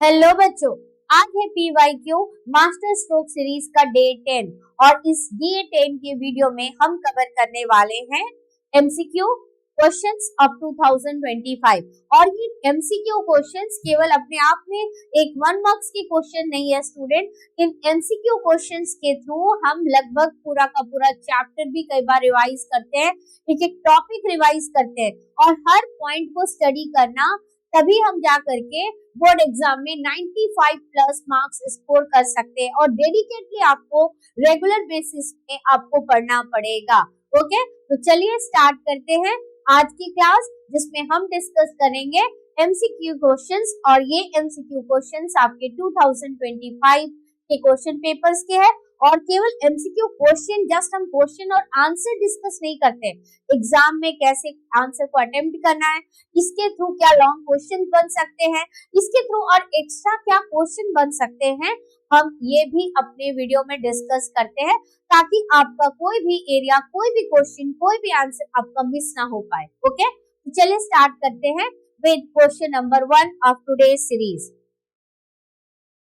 Hello बच्चों, आज है पीवाईक्यू मास्टर स्ट्रोक सीरीज का डे 10 और इस डे 10 के वीडियो में हम कवर करने वाले हैं एमसीक्यू क्वेश्चंस ऑफ 2025। और ये एमसीक्यू क्वेश्चंस केवल अपने आप में एक 1 मार्क्स के क्वेश्चन नहीं है स्टूडेंट। इन एमसीक्यू क्वेश्चंस के थ्रू हम लगभग पूरा का पूरा चैप्टर भी कई बार रिवाइज करते हैं, एक टॉपिक रिवाइज करते हैं और हर पॉइंट को स्टडी करना, तभी हम जा करके बोर्ड एग्जाम में 95 प्लस मार्क्स स्कोर कर सकते हैं। और डेडिकेटली आपको रेगुलर बेसिस पे आपको पढ़ना पड़ेगा। ओके, तो चलिए स्टार्ट करते हैं आज की क्लास, जिसमें हम डिस्कस करेंगे एमसीक्यू क्वेश्चंस। और ये एमसीक्यू क्वेश्चंस आपके 2025 के क्वेश्चन पेपर्स के हैं। और केवल एमसीक्यू क्वेश्चन, जस्ट हम क्वेश्चन और आंसर डिस्कस नहीं करते, एग्जाम में कैसे आंसर को अटेम्प्ट करना है, इसके थ्रू क्या लॉन्ग क्वेश्चन बन सकते हैं, इसके थ्रू और एक्स्ट्रा क्या क्वेश्चन बन सकते हैं, हम ये भी अपने वीडियो में डिस्कस करते हैं, ताकि आपका कोई भी एरिया, कोई भी क्वेश्चन, कोई भी आंसर आपका मिस ना हो पाए। ओके, तो चलिए स्टार्ट करते हैं with question number 1 of today series.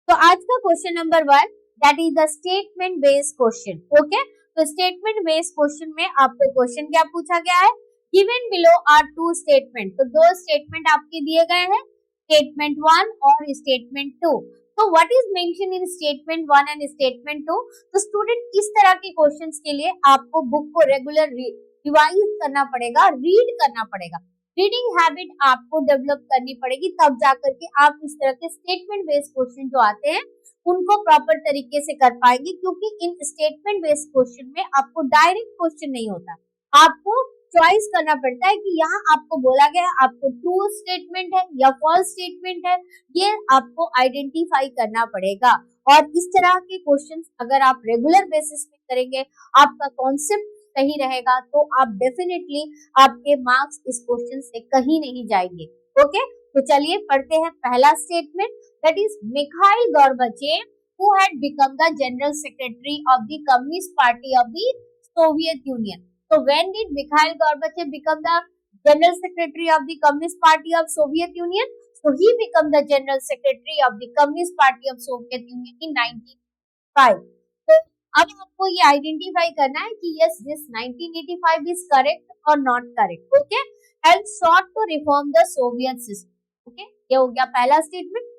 तो आज का question number 1 that is the statement based question. Okay, तो स्टेटमेंट बेस्ड क्वेश्चन में आपको क्वेश्चन क्या पूछा गया है, given below are two statement. तो दो स्टेटमेंट आपके दिए गए हैं, स्टेटमेंट 1 और स्टेटमेंट 2। तो what is mention in statement 1 and statement 2? तो स्टूडेंट, इस तरह के क्वेश्चंस के लिए आपको बुक को रेगुलर रिवाइज करना पड़ेगा, रीड करना पड़ेगा। रीडिंग हैबिट आपको डेवलप करनी पड़ेगी, तब जाकर के आप इस तरह के स्टेटमेंट बेस्ड क्वेश्चन जो आते हैं उनको प्रॉपर तरीके से कर पाएंगे। क्योंकि इन स्टेटमेंट बेस्ड क्वेश्चन में आपको डायरेक्ट क्वेश्चन नहीं होता, आपको चॉइस करना पड़ता है कि यहाँ आपको बोला गया आपको ट्रू स्टेटमेंट है या फॉल्स स्टेटमेंट है, ये आपको आइडेंटिफाई करना पड़ेगा। और इस तरह के क्वेश्चंस अगर आप रेगुलर बेसिस पे करेंगे, आपका कॉन्सेप्ट सही रहेगा, तो आप डेफिनेटली आपके मार्क्स इस क्वेश्चन से कहीं नहीं जाएंगे। ओके, तो चलिए पढ़ते हैं पहला statement, that is Mikhail Gorbachev who had become the general secretary of the Communist Party of the Soviet Union. So when did Mikhail Gorbachev become the general secretary of the Communist Party of Soviet Union? So he became the general secretary of the Communist Party of Soviet Union in 1985. तो अब आपको ये identify करना है कि yes this 1985 is correct और not correct. Okay, and sought to reform the Soviet system. Okay, ये हो गया पहला statement.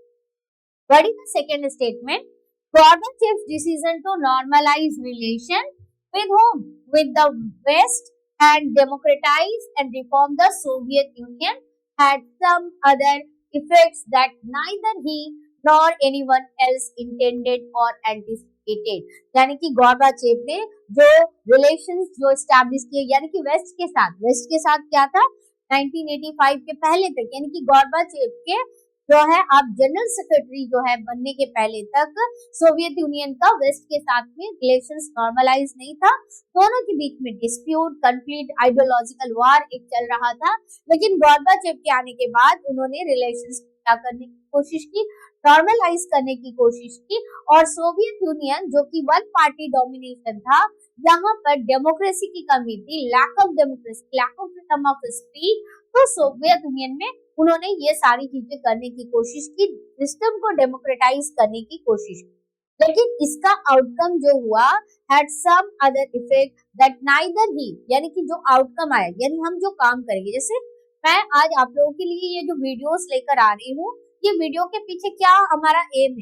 What is the second statement? Gorbachev's decision to normalize relation with whom? With the West and democratize and reform the Soviet Union had some other effects that neither he nor anyone else intended or anticipated. यानी कि Gorbachev ने जो relations जो establish किए, यानी कि waste के साथ क्या था 1985 के पहले तक, यानी कि गोर्बाचेव के जो है आप जनरल सेक्रेटरी जो है बनने के पहले तक सोवियत यूनियन का वेस्ट के साथ में रिलेशंस नॉर्मलाइज नहीं था। दोनों के बीच में डिस्प्यूट, कॉन्फ्लिक्ट, आइडियोलॉजिकल वार एक चल रहा था। लेकिन गोर्बाचेव के आने के बाद उन्होंने रिलेशंस क्या करने की कोशिश की, नॉर्मलाइज करने की कोशिश की। और सोवियत यूनियन जो कि वन पार्टी डोमिनेशन था, यहाँ पर डेमोक्रेसी की कमी थी, lack of democracy, lack of freedom of speech. तो सोवियत यूनियन में उन्होंने ये सारी चीजें करने की कोशिश की, सिस्टम को डेमोक्रेटाइज करने की कोशिश की। लेकिन इसका आउटकम जो हुआ had some other effect that neither he, यानी कि जो आउटकम आया, यानी हम जो काम करेंगे, जैसे मैं आज आप लोगों के लिए ये जो वीडियोस लेकर आ रही हूँ, ये वीडियो के पीछे क्या हमारा एम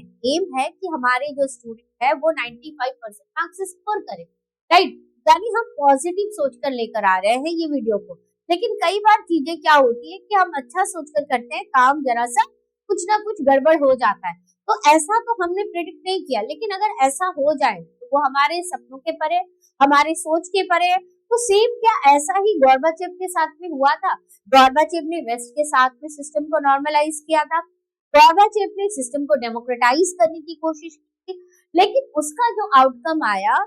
है कि हमारे जो स्टूडेंट है वो 95% मार्क्स स्कोर करे, राइट। यानी हम पॉजिटिव सोचकर लेकर आ रहे हैं ये वीडियो को। लेकिन कई बार चीजें क्या होती है कि हम अच्छा सोचकर करते हैं काम, जरा सा कुछ ना कुछ गड़बड़ हो जाता है। तो ऐसा तो हमने प्रेडिक्ट नहीं किया, लेकिन अगर ऐसा हो जाए तो वो हमारे सपनों के परे, हमारे सोच के परे। तो सेम क्या ऐसा ही गोर्बाचेव के साथ में हुआ था। गोर्बाचेव ने वेस्ट के साथ में सिस्टम को नॉर्मलाइज किया था, गोर्बाचेव ने सिस्टम को डेमोक्रेटाइज करने की कोशिश की थी। लेकिन उसका जो आउटकम आया,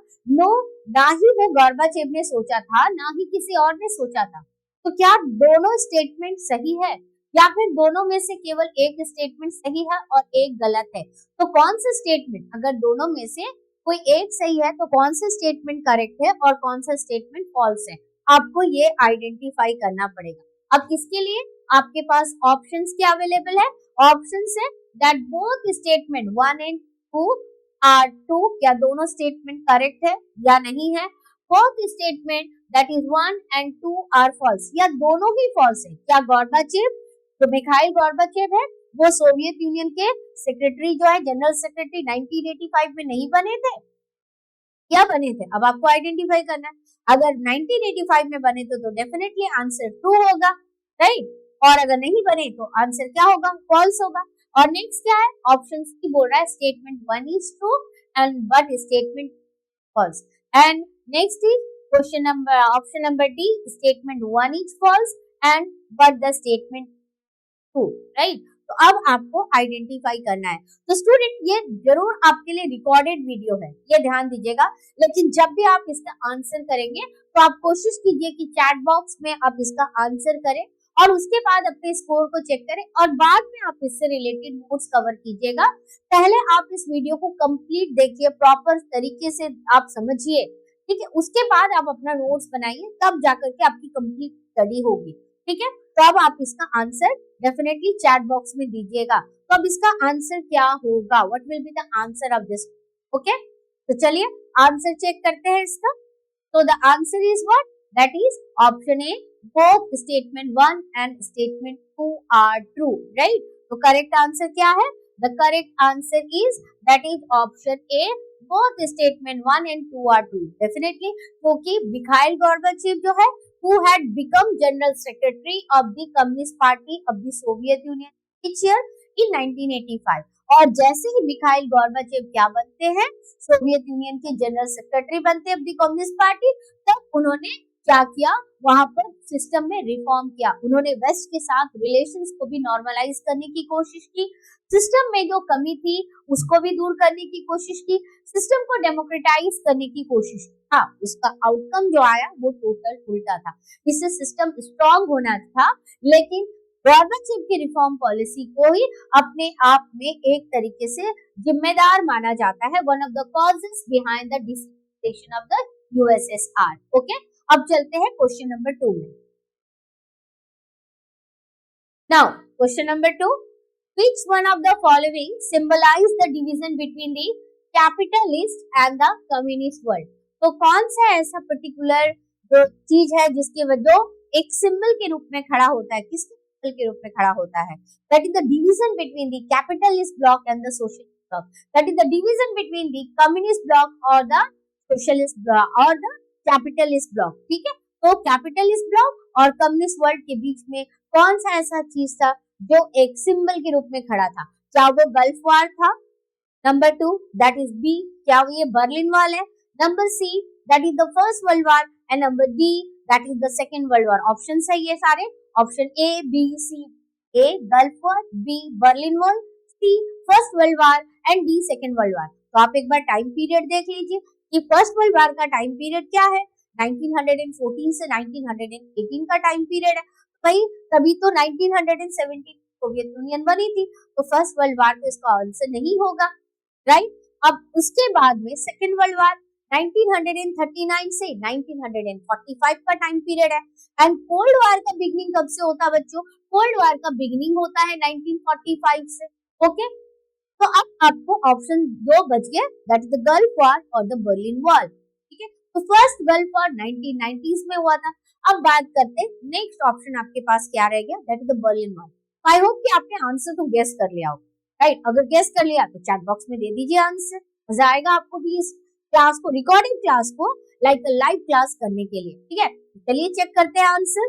ना ही वो गोर्बाचेव ने सोचा था, ना ही किसी और ने सोचा था। तो क्या दोनों स्टेटमेंट सही है या फिर दोनों में से केवल एक स्टेटमेंट सही है और एक गलत है? तो कौन सा स्टेटमेंट, अगर दोनों में से कोई एक सही है तो कौन सा स्टेटमेंट करेक्ट है और कौन सा स्टेटमेंट फॉल्स है, आपको ये आइडेंटिफाई करना पड़ेगा। अब इसके लिए आपके पास ऑप्शंस क्या अवेलेबल है? ऑप्शंस है that both statement 1 and 2 are true, क्या दोनों स्टेटमेंट करेक्ट है या नहीं है। both statement that is 1 and 2 are false, या दोनों ही false है। क्या गोर्बाचेव, जो मिखाइल गोर्बाचेव है, वो सोवियत यूनियन के सेक्रेटरी जो है, जनरल सेक्रेटरी 1985 में नहीं बने थे, क्या बने थे? अब आपको आइडेंटिफाई करना है। अगर 1985 में बने तो डेफिनेटली आंसर ट्रू होगा, राइट। और अगर नहीं बने तो आंसर क्या होगा? फॉल्स होगा। और नेक्स्ट क्या है? ऑप्शन सी बोल रहा है statement 1 is true and but statement false. And next is question number option number D, statement 1 is false and but the statement true, right. तो अब आपको आइडेंटिफाई करना है। तो स्टूडेंट ये जरूर आपके लिए रिकॉर्डेड वीडियो है, ये ध्यान दीजिएगा। लेकिन जब भी आप इसका आंसर करेंगे तो आप कोशिश कीजिए कि चैट बॉक्स में आप इसका आंसर करें और उसके बाद अपने स्कोर को चेक करें और बाद में आप इससे रिलेटेड नोट्स कवर कीजिएगा। पहले आप इस वीडियो को कंप्लीट देखिए, प्रॉपर तरीके से आप समझिए, ठीक है। उसके बाद आप अपना नोट्स बनाइए, तब जाकर के आपकी कंप्लीट स्टडी होगी, ठीक है। तो अब आप इसका आंसर डेफिनेटली चैट बॉक्स में दीजिएगा। तो अब इसका आंसर क्या होगा? What will be the answer of this? Okay, तो चलिए आंसर चेक करते हैं इसका। तो the answer is what? That is option A, both statement 1 and statement 2 are true, right. तो करेक्ट आंसर क्या है? The correct answer is that is option A, both statement 1 and 2 are true. Definitely क्योंकि Mikhail Gorbachev जो है who had become general secretary of the communist party of the soviet union which year in 1985। और जैसे ही Mikhail Gorbachev क्या बनते हैं, Soviet union के general secretary बनते हैं ऑफ द कम्युनिस्ट पार्टी, तब उन्होंने क्या किया? वहां पर सिस्टम में रिफॉर्म किया। उन्होंने वेस्ट के साथ रिलेशंस को भी नॉर्मलाइज करने की कोशिश की, सिस्टम में जो कमी थी उसको भी दूर करने की कोशिश की, सिस्टम को डेमोक्रेटाइज करने की कोशिश की। हाँ, उसका आउटकम जो आया वो टोटल उल्टा था। इससे सिस्टम स्ट्रांग होना था, लेकिन गोर्बाचेव की रिफॉर्म पॉलिसी को ही अपने आप में एक तरीके से जिम्मेदार माना जाता है, one of the causes behind the disintegration of the USSR. Okay, अब चलते हैं क्वेश्चन नंबर 2 में। Now question number 2, which one of the following symbolize the division between the capitalist and the communist world? तो कौन सा ऐसा particular जो चीज है जिसकी वजह एक सिंबल के रूप में खड़ा होता है? किसके सिंबल के रूप में खड़ा होता है? That is the division between the capitalist bloc and the socialist bloc. That is the division between the communist bloc or the socialist bloc or the capitalist bloc. ठीक है, तो कैपिटलिस्ट ब्लॉक और कम्युनिस्ट वर्ल्ड के बीच में कौन सा ऐसा चीज था जो एक सिंबल के रूप में खड़ा था? क्या वो गल्फ वार था? नंबर 2 दैट इज बी, क्या वो ये बर्लिन वॉल है? Number C that is the First World War and number D that is the Second World War. Option है ये सारे, option A B C. A Gulf War, B Berlin Wall, C First World War and D Second World War. तो आप एक बार time period देख लीजिए कि फर्स्ट वर्ल्ड वॉर का टाइम पीरियड क्या है? 1914 से 1918 का टाइम पीरियड है। भाई तभी तो 1917 सोवियत यूनियन बनी थी, तो फर्स्ट वर्ल्ड वॉर तो इसका आंसर नहीं होगा, राइट। अब उसके बाद में सेकेंड वर्ल्ड वॉर 1939 से 1945 का टाइम पीरियड है। एंड कोल्ड वॉर का बिगनिंग कब से होता है बच्चों? कोल्ड वॉर का बिगनिंग होता है 1945 से। ओके, तो अब आपको ऑप्शन 2 बच गया, that is the gulf war और द बर्लिन वॉल। ठीक है, तो फर्स्ट गल्फ वॉर 1990s में हुआ था। अब बात करते हैं नेक्स्ट ऑप्शन आपके पास क्या रह गया, that is the Berlin wall. I hope कि आपने आंसर तो गेस कर लिया होगा, राइट। अगर गेस कर लिया तो चैट बॉक्स में दे दीजिए आंसर, मजा आएगा आपको भी इस क्लास को, रिकॉर्डिंग क्लास को लाइक लाइव क्लास करने के लिए। ठीक है, चलिए चेक करते हैं आंसर।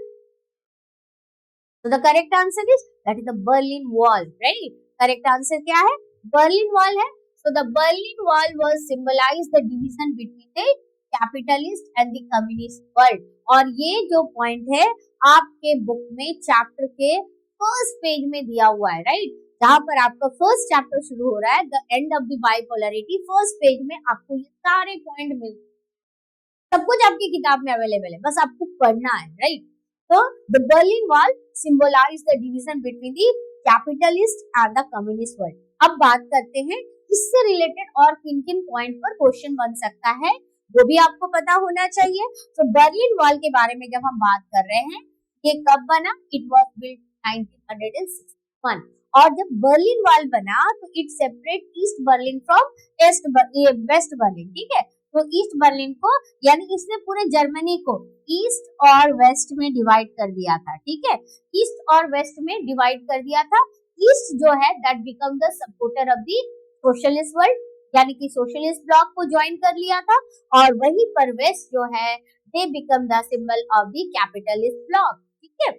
तो the correct answer is that is the Berlin Wall, right. Correct answer क्या है? बर्लिन वॉल है। So the Berlin Wall was symbolize the division between the capitalist and the communist world. और ये जो point है आपके book में chapter के फर्स्ट पेज में दिया हुआ है, राइट। जहां पर आपका फर्स्ट चैप्टर शुरू हो रहा है, the end of the bipolarity, first page में आपको ये सारे पॉइंट मिल, सब कुछ आपकी किताब में अवेलेबल है, बस आपको पढ़ना है, राइट। तो the Berlin Wall symbolize the division between the capitalist and the communist world. अब बात करते हैं इससे रिलेटेड और किन किन पॉइंट पर क्वेश्चन बन सकता है, वो भी आपको पता होना चाहिए। तो बर्लिन वॉल के बारे में जब हम बात कर रहे हैं, ये कब बना? इट वॉज बिल्ट 1961 और जब बर्लिन वॉल बना तो it separate East Berlin from West Berlin, ठीक है। तो ईस्ट बर्लिन को यानी इसने पूरे जर्मनी को ईस्ट और वेस्ट में डिवाइड कर दिया था, ठीक है। ईस्ट और वेस्ट में डिवाइड कर दिया था। ईस्ट जो है that become the supporter of the socialist world, यानी कि सोशलिस्ट ब्लॉक को ज्वाइन कर लिया था, और वहीं पर वेस्ट जो है they become the symbol of the capitalist block, ठीक है।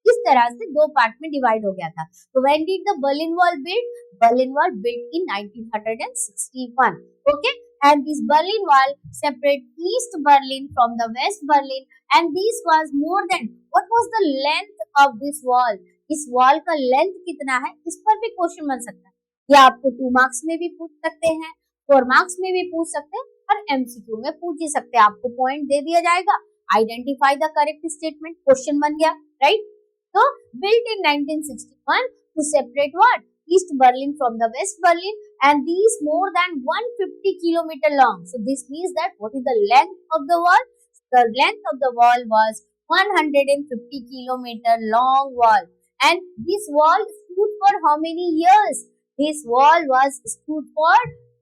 इस तरह से दो पार्ट में डिवाइड हो गया था। तो when did the Berlin wall build? Berlin wall build in 1961, okay. And this Berlin Wall separate East Berlin from the West Berlin, and this was more than, what was the length of this wall? इस wall का length कितना है, इस पर भी question बन सकता है। या आपको 2 मार्क्स में भी पूछ सकते हैं, 4 मार्क्स में भी पूछ सकते हैं, और एमसीक्यू में पूछ ही सकते हैं। आपको पॉइंट दे दिया जाएगा, identify the correct statement, question बन गया, राइट। तो built in 1961 to separate what? East Berlin from the West Berlin, and these more than 150 kilometer long. So this means that what is the length of the wall? The length of the wall was 150 kilometer long wall, and this wall stood for how many years? This wall was stood for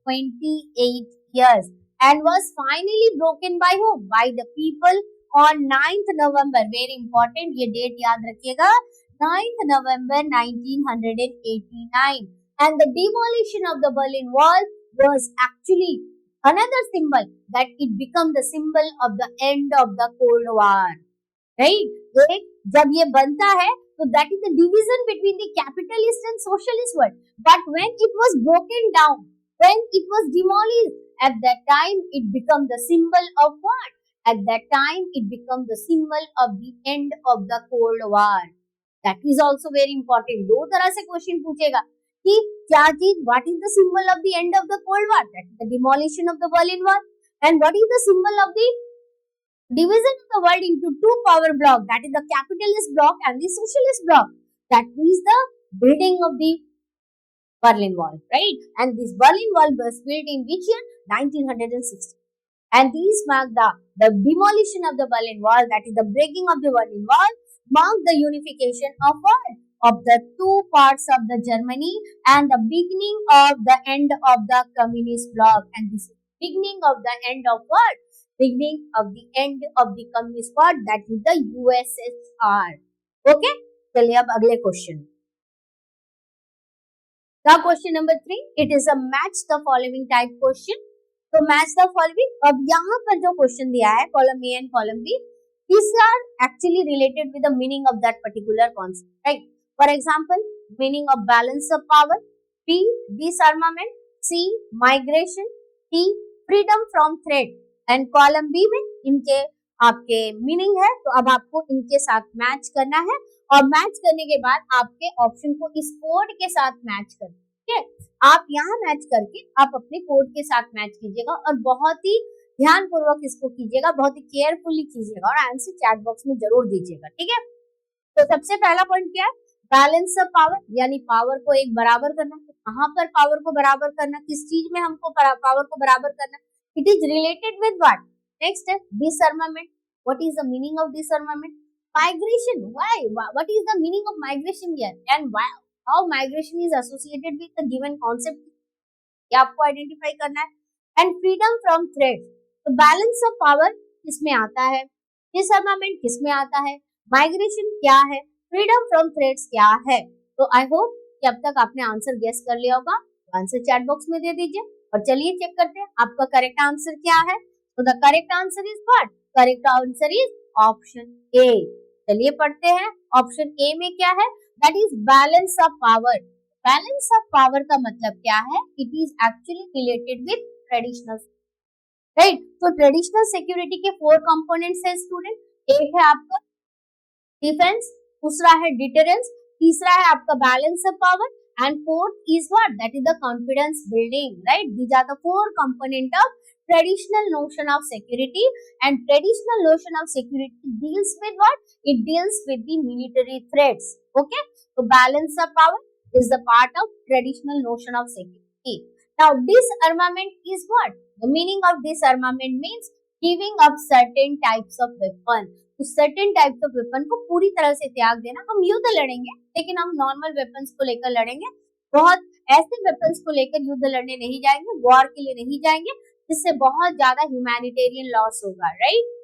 28 years and was finally broken by whom? By the people on 9th November. Very important, ये date याद रखिएगा, 9th November 1989. And the demolition of the Berlin Wall was actually another symbol that it became the symbol of the end of the Cold War. Right? जब ये बनता है तो that is the division between the capitalist and socialist world. But when it was broken down, when it was demolished, at that time it became the symbol of what? At that time it became the symbol of the end of the Cold War. That is also very important. दो तरह से question पूछेगा कि क्या चीज, what is the symbol of the end of the Cold War? That is the demolition of the Berlin Wall. And what is the symbol of the division of the world into two power blocks? That is the capitalist bloc and the socialist bloc. That is the building of the Berlin Wall, right? And this Berlin Wall was built in which year? 1960. And these mark the demolition of the Berlin Wall, that is the breaking of the Berlin Wall, mark the unification of what? Of the two parts of the Germany and the beginning of the end of the communist bloc. And this is beginning of the end of what? Beginning of the end of the communist bloc, that is the USSR. Okay? चलिए अब अगले question. Now question number 3, it is a match the following type question. तो match the following, अब यहाँ पर जो question दिया है column A and column B, these are actually related with the meaning of that particular concept, right? For example, meaning of balance of power, B disarmament, C migration, D freedom from threat, and column B में इनके आपके meaning है। तो अब आपको इनके साथ match करना है, और मैच करने के बाद आपके ऑप्शन को इस कोड के साथ मैच करना है, ठीक है। आप यहाँ मैच करके आप अपने कोड के साथ मैच कीजिएगा, और बहुत ही ध्यान पूर्वक इसको कीजिएगा, बहुत ही केयरफुली कीजिएगा, और आंसर चैट बॉक्स में जरूर दीजिएगा, ठीक है। तो सबसे पहला पॉइंट क्या है? बैलेंस ऑफ पावर, यानी पावर को एक बराबर करना। तो कहाँ पर पावर को बराबर करना, किस चीज में हमको पावर को बराबर करना? It is related with what? Next है disarmament. What is the meaning of disarmament? Migration, why, what is the meaning of migration here, and why how migration is associated with the given concept, ये आपको identify करना है। And freedom from threat, तो balance of power किसमें आता है, डिसआर्मामेंट किसमें आता है, माइग्रेशन क्या है, फ्रीडम फ्रॉम थ्रेट्स क्या है। तो आई होप कि अब तक आपने आंसर गेस कर लिया होगा, तो आंसर चैट बॉक्स में दे दीजिए, और चलिए चेक करते हैं आपका करेक्ट आंसर क्या है। तो the correct answer is what? Correct answer is option ए। चलिए पढ़ते हैं, ऑप्शन ए में क्या है? That is balance of power. Balance of power का मतलब क्या है? It is actually related with traditional, right? तो traditional security के 4 components हैं स्टूडेंट। एक है आपका डिफेंस, दूसरा है डिटरेंस, तीसरा है आपका balance of power, and fourth is what? That is the confidence building, right? These are the 4 component of traditional notion of security, and traditional notion of security deals with what? It deals with the military threats. Okay, so balance of power is the part of traditional notion of security. Now disarmament is what? The meaning of disarmament means giving up certain types of weapon. उस certain types of weapon को पूरी तरह से त्याग देना। हम युद्ध लड़ेंगे लेकिन हम नॉर्मल वेपन्स को लेकर लड़ेंगे, बहुत ऐसे वेपन्स को लेकर युद्ध लड़ने नहीं जाएंगे, वॉर के लिए नहीं जाएंगे जिससे बहुत ज्यादा ह्यूमैनिटेरियन लॉस होगा, right.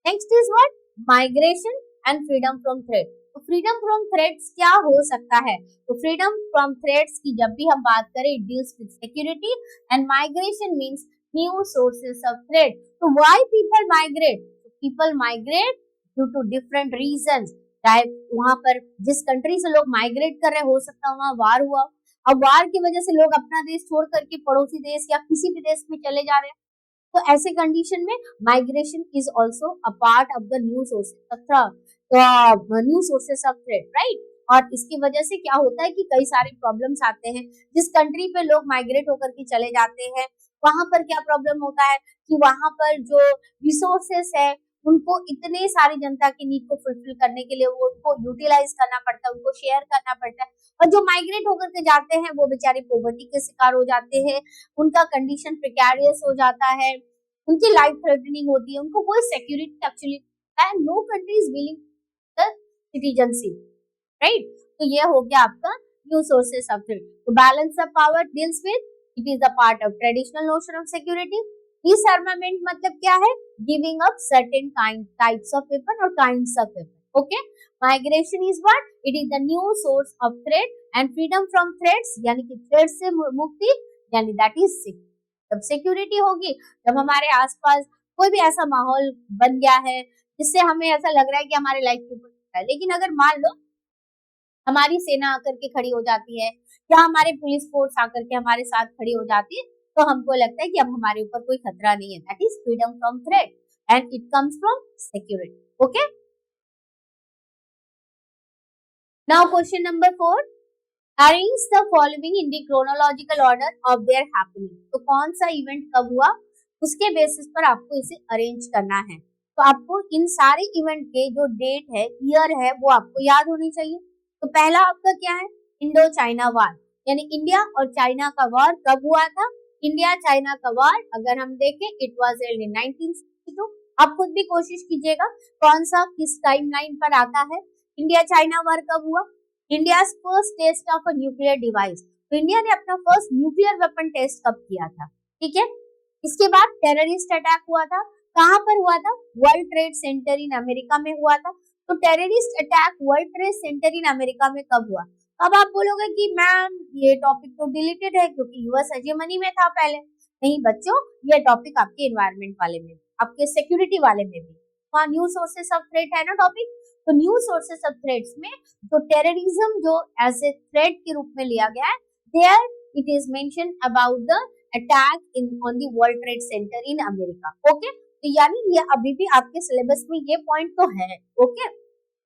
Next is what, migration and freedom from threat. तो फ्रीडम फ्रॉम थ्रेट्स क्या हो सकता है? तो फ्रीडम फ्रॉम थ्रेट्स की जब भी हम बात करें, it deals with security, and migration means new sources of threat. तो why people migrate? People migrate due to different reasons. चाहे वहां पर जिस कंट्री से लोग माइग्रेट कर रहे हैं, हो सकता है वहां वार हुआ, अब वार की वजह से लोग अपना देश छोड़ करके पड़ोसी देश या किसी भी देश में चले जा रहे हैं। तो ऐसे कंडीशन में migration is also a part of the new sources of threat, right. और इसकी वजह से क्या होता है कि कई सारे प्रॉब्लम्स आते हैं। जिस कंट्री पे लोग माइग्रेट होकर के चले जाते हैं, वहां पर क्या प्रॉब्लम होता है कि वहां पर जो रिसोर्सेस है उनको इतने सारी जनता की नीड को फुलफिल करने के लिए वो उनको यूटिलाइज करना पड़ता है, उनको शेयर करना पड़ता है। और जो माइग्रेट होकर के जाते हैं वो बेचारे पॉवर्टी के शिकार हो जाते हैं, उनका कंडीशन प्रिकैरियस हो जाता है, उनकी लाइफ थ्रेटनिंग होती है, उनको कोई security actually no country is willing the citizenship, right. तो ये हो गया आपका न्यू सोर्सेस ऑफ थ्रेट। तो balance of power deals with, it is the part of traditional notion of security. Disarmament मतलब क्या है? Giving up certain types of weapon और kinds of weapon, okay. Migration is what, it is the new source of threat, and freedom from threats यानी कि threat से मुक्ति, यानी that is security. जब सिक्योरिटी होगी, जब हमारे आसपास कोई भी ऐसा माहौल बन गया है जिससे हमें ऐसा लग रहा है कि हमारे लाइफ के ऊपर है, लेकिन अगर मान लो हमारी सेना आकर के खड़ी हो जाती है या हमारे पुलिस फोर्स आकर के हमारे साथ खड़ी हो जाती है, तो हमको लगता है कि अब हमारे ऊपर कोई खतरा नहीं है। That is freedom from threat and it comes from security, okay. Now question number 4, arrange the following in the chronological order of their happening. तो कौन सा इवेंट कब हुआ उसके बेसिस पर आपको इसे अरेंज करना है। तो आपको इन सारे इवेंट के जो डेट है, ईयर है, वो आपको याद होनी चाहिए। तो पहला आपका क्या है? इंडो चाइना वार, यानी इंडिया और चाइना का वार कब हुआ था? इंडिया चाइना का वार अगर हम देखें, इट वाज हेल्ड इन 1962। आप खुद भी कोशिश कीजिएगा कौन सा किस टाइमलाइन पर आता है। इंडिया चाइना वार कब हुआ? India first test of a nuclear device. तो इंडिया ने अपना फर्स्ट न्यूक्लियर वेपन टेस्ट कब किया था? ठीक है। इसके बाद टेररिस्ट अटैक हुआ था, कहां पर हुआ था? World Trade Center in America में हुआ था। तो terrorist attack world Trade Center in America में कब हुआ? अब आप बोलोगे कि मैम ये टॉपिक तो डिलीटेड है क्योंकि यूएस हेजेमनी में था पहले। नहीं बच्चों, ये टॉपिक आपके एनवायरमेंट वाले में, आपके सिक्योरिटी वाले में भी, वहाँ न्यू सोर्सेस ऑफ थ्रेट है ना टॉपिक। तो न्यू सोर्सेस ऑफ थ्रेट्स में जो टेररिज्म जो एज ए थ्रेट के रूप में लिया गया है, there it is mention about the attack in on the World Trade Center in America, okay. तो यानी ये अभी भी आपके सिलेबस में ये पॉइंट तो है, ओके।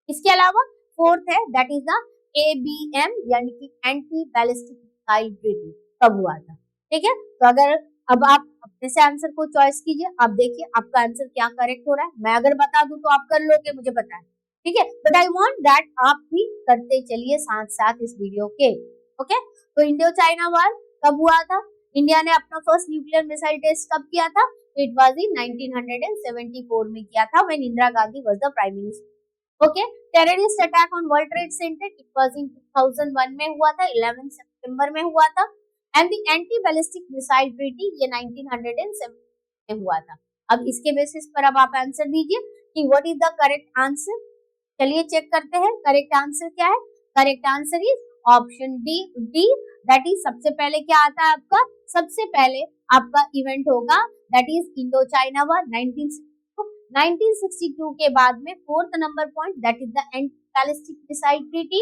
इसके अलावा फोर्थ है दैट इज द ABM यानी कि एंटी बैलिस्टिक मिसाइल ट्रीटी, कब हुआ था? ठीक है। तो अगर अब आप अपने से आंसर को चॉइस कीजिए, आप देखिए आपका आंसर क्या करेक्ट हो रहा है। मैं अगर बता दूं तो आप कर लोगे, मुझे पता है, ठीक है। बट आई वांट दैट आप भी करते चलिए साथ साथ इस वीडियो के, ओके। तो इंडो चाइना वार कब हुआ था? इंडिया ने अपना फर्स्ट न्यूक्लियर मिसाइल टेस्ट कब किया था? इट वाज इन 1974 में किया था when Indira Gandhi was the prime minister, okay. Terrorist attack on World Trade centre, it was in 2001 में हुआ था, 11 सितंबर में हुआ था। And the anti ballistic missile treaty ये 1907 में हुआ था। अब इसके बेसिस पर अब आप आंसर दीजिए कि what is the correct answer. चलिए चेक करते हैं करेक्ट आंसर क्या है। Correct answer is option D, that is सबसे पहले क्या आता है आपका? सबसे पहले आपका इवेंट होगा that is Indo China war 1962 के बाद में fourth number point that is the anti ballistic missile treaty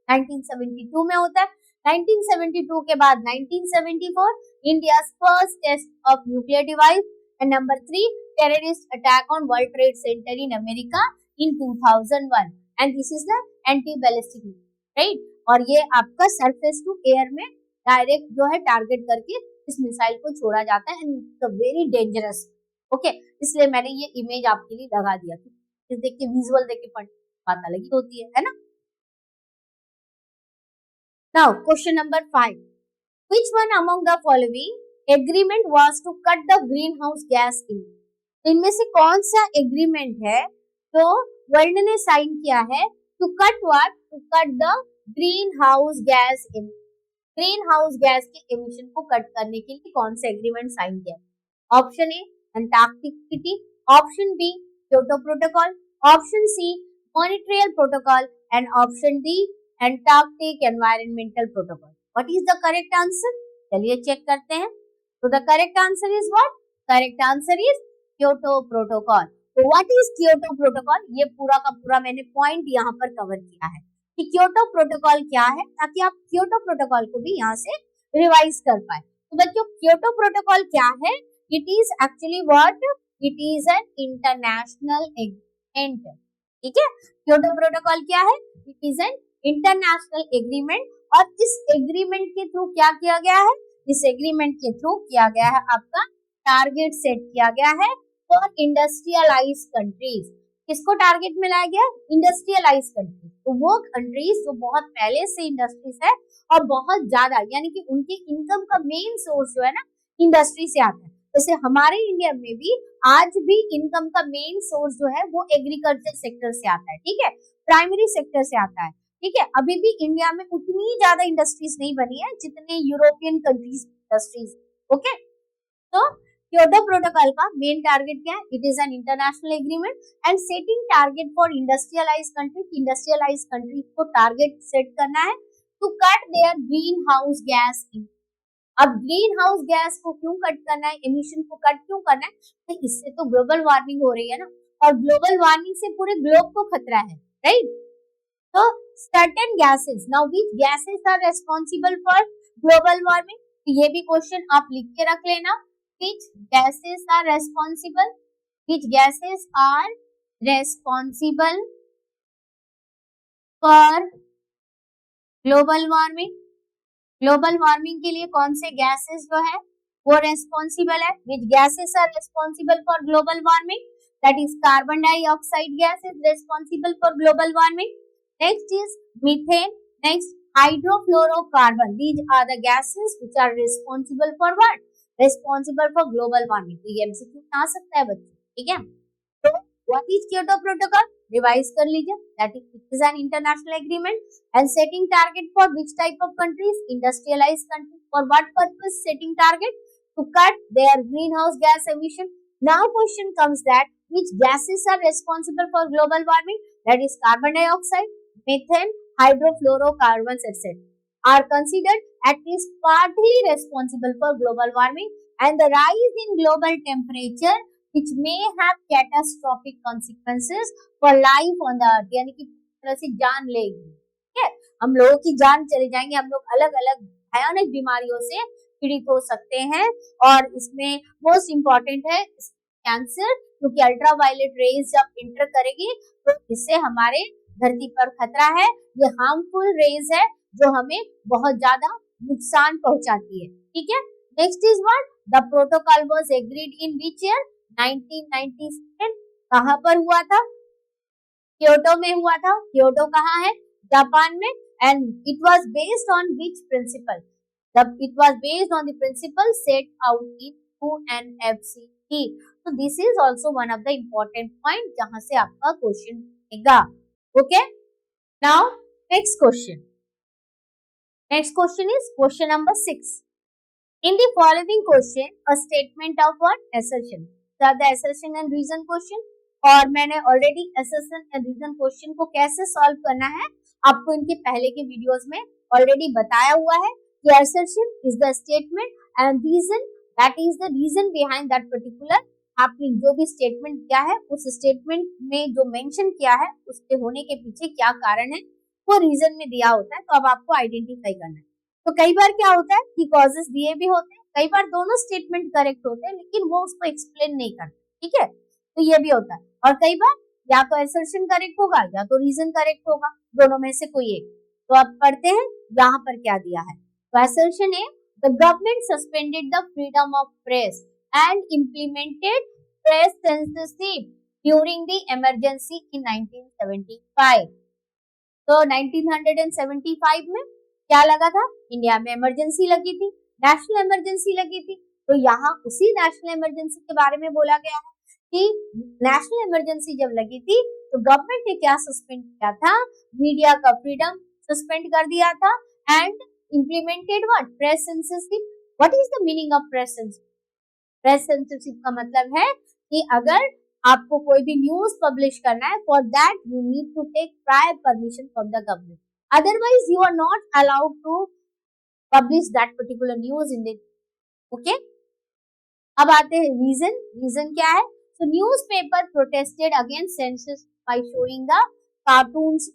1972 में होता है। 1972 के बाद 1974 India first test of nuclear device, and number 3 terrorist attack on World Trade Center in America in 2001, and this is the anti ballistic, right. और ये आपका surface to air में direct जो है टारगेट करके इस मिसाइल को छोड़ा जाता है, and it's very dangerous, okay. इसलिए मैंने ये इमेज आपके लिए लगा दिया कि देख के विजुअल देख के बात अलग होती है ना। Now question number 5, which one among the following agreement was to cut the green house gas emission. इनमें से कौन सा एग्रीमेंट है जो वर्ल्ड ने साइन किया है to cut what, to cut the green house gas, green house gas के एमिशन को कट करने के लिए कौन सा एग्रीमेंट साइन किया? Option A Antarctic treaty, option B Kyoto protocol, option C Montreal protocol and option D Antarctic environmental protocol. What is the correct answer? चलिए check करते हैं। तो the correct answer is what? Correct answer is Kyoto protocol. तो what is Kyoto protocol? ये पूरा का पूरा मैंने पॉइंट यहाँ पर कवर किया है कि क्योटो प्रोटोकॉल क्या है, ताकि आप क्योटो प्रोटोकॉल को भी यहाँ से रिवाइज कर पाए। तो बच्चों क्योटो प्रोटोकॉल क्या है? It is actually what? It is an international agreement. ठीक है, क्योटो प्रोटोकॉल क्या है? It is an international agreement. और इस एग्रीमेंट के थ्रू क्या किया गया है? इस एग्रीमेंट के थ्रू किया गया है आपका टारगेट सेट किया गया है फॉर इंडस्ट्रियलाइज कंट्रीज। किसको टारगेट में लाया गया? Industrialise countries. तो वो कंट्रीज जो बहुत पहले से इंडस्ट्रीज है और बहुत ज्यादा, यानी कि उनके इनकम का मेन सोर्स जो है ना इंडस्ट्री से आता है। जैसे हमारे इंडिया में भी आज भी इनकम का मेन सोर्स जो है वो एग्रीकल्चर सेक्टर से आता है। ठीक है, प्राइमरी सेक्टर से आता है। ठीक है, अभी भी इंडिया में उतनी ज्यादा इंडस्ट्रीज नहीं बनी है जितने यूरोपियन कंट्रीज इंडस्ट्रीज। ओके, तो क्योटो प्रोटोकॉल का मेन टारगेट क्या है? It is an international agreement and setting target for industrialize country. Industrialize country को टारगेट सेट करना है to cut their green house gas. अब ग्रीन हाउस गैस को क्यों कट करना है, एमिशन को कट क्यों करना है? तो इससे तो ग्लोबल वार्मिंग हो रही है ना, और ग्लोबल वार्मिंग से पूरे ग्लोब को खतरा है, राइट? तो certain gases, now which gases are responsible for global warming? तो ये भी क्वेश्चन आप लिख के रख लेना। which gases are responsible? which gases are responsible for global warming? Global warming के लिए कौन से गैसेस जो है वो रेस्पॉन्सिबल है? which gases are responsible for global warming? that is carbon dioxide gas is responsible for global warming. Next is methane. Next, hydrofluorocarbon. These are the gases which are responsible for what? Responsible for global warming. तो ये MCQ में आ सकता है बच्चों, ठीक है? तो what is Kyoto Protocol? Revise कर लीजिए। That is, it is an international agreement and setting target for which type of countries? Industrialized countries. For what purpose setting target? To cut their greenhouse gas emission. Now question comes that which gases are responsible for global warming? That is carbon dioxide, methane, hydrofluorocarbons, etc. are considered at least partly responsible for global warming and the rise in global temperature which may have catastrophic consequences for life on the earth. यानी कि पूरी तरह से जान लेगी, ठीक है, हम लोगों की जान चले जाएंगे, हम लोग अलग अलग भयानक बीमारियों से पीड़ित हो सकते हैं। और इसमें मोस्ट इम्पॉर्टेंट है कैंसर, क्योंकि अल्ट्रावायलेट रेज जब इंटर करेगी तो इससे हमारे धरती पर खतरा है। ये हार्मफुल रेज है जो हमें बहुत ज्यादा नुकसान पहुंचाती है, ठीक है। Next is what? The protocol was agreed in which year? 1997। कहां पर हुआ था? क्योटो में हुआ था। क्योटो कहाँ है? जापान में। And it was based on which principle? It was based on the principle set out in UNFCCC। तो this is also one of the important point जहां से आपका क्वेश्चन बनेगा। Okay, now next question. Next question is question number 6। In the following question, a statement of what? Assertion. So the assertion and reason question। और मैंने already assertion and reason question को कैसे solve करना है आपको इनके पहले के वीडियोस में ऑलरेडी बताया हुआ है कि assertion is the statement and reason that is the reason behind that particular happening। जो भी स्टेटमेंट किया है उस स्टेटमेंट में जो मेंशन किया है उसके होने के पीछे क्या कारण है वो रीजन में दिया होता है। तो अब आपको आइडेंटिफाई करना है। तो कई बार क्या होता है कि कॉजेस दिए भी होते हैं, कई बार दोनों स्टेटमेंट करेक्ट होते हैं लेकिन वो उसको एक्सप्लेन नहीं करते, ठीक है, तो ये भी होता है। और कई बार या तो असर्शन करेक्ट होगा या तो रीजन करेक्ट होगा, दोनों में से कोई एक। तो अब पढ़ते हैं यहाँ पर क्या दिया है। तो असर्शन है the government suspended the freedom of press and implemented press censorship during the emergency in 1975। तो 1975 में क्या लगा था? इंडिया में इमरजेंसी लगी थी, नेशनल इमरजेंसी लगी थी। तो यहाँ उसी नेशनल इमरजेंसी के बारे में बोला गया है कि नेशनल इमरजेंसी जब लगी थी तो गवर्नमेंट ने क्या सस्पेंड किया था? मीडिया का फ्रीडम सस्पेंड कर दिया था and implemented what? Press censorship. What is the meaning of press censorship? Press censorship का मतलब है कि अगर आपको कोई भी न्यूज पब्लिश करना है, for that you need to take prior permission from the government, otherwise you are not allowed to publish that particular news in the okay. अब आते हैं रीजन। रीजन क्या है? So newspaper protested against censorship by showing the cartoons.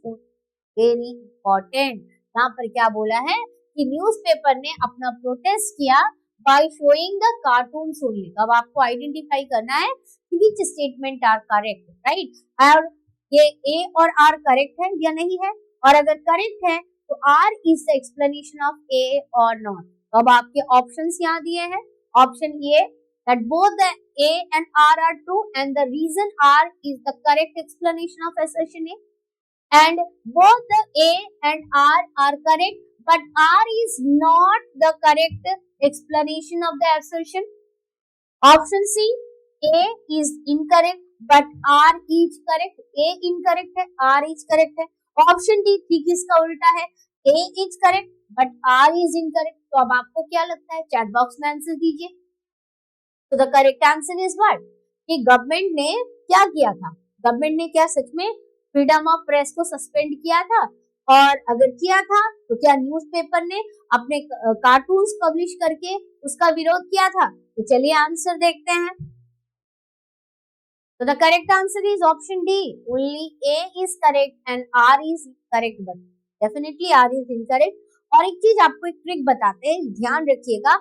Very important. यहाँ पर क्या बोला है कि न्यूज़पेपर ने अपना प्रोटेस्ट किया by showing the cartoons only. अब आपको आइडेंटिफाई करना है कि which statement are correct, right? और ये A और R करेक्ट है या नहीं है, और अगर करेक्ट है तो R is the explanation of A or not. तो अब आपके ऑप्शंस यहाँ दिए हैं। Option A that both the A and R are true and the reason R is the correct explanation of assertion A, and both the A and R are correct but R is not the correct explanation of the assertion. Option C, A is incorrect but R is correct. A incorrect है, R is correct है। Option D ठीक इसका उल्टा है, A is correct but R is incorrect। तो अब आपको क्या लगता है? चैट बॉक्स में आंसर दीजिए। तो the correct answer is what? कि गवर्नमेंट ने क्या किया था? गवर्नमेंट ने क्या सच में फ्रीडम ऑफ प्रेस को सस्पेंड किया था? और अगर किया था तो क्या न्यूज़पेपर ने अपने कार्टून्स पब्लिश करके उसका विरोध किया था? तो चलिए आंसर देखते हैं। तो the correct answer is option D, only A is correct and R is correct, but definitely R is incorrect. और एक चीज आपको एक ट्रिक बताते हैं, ध्यान रखिएगा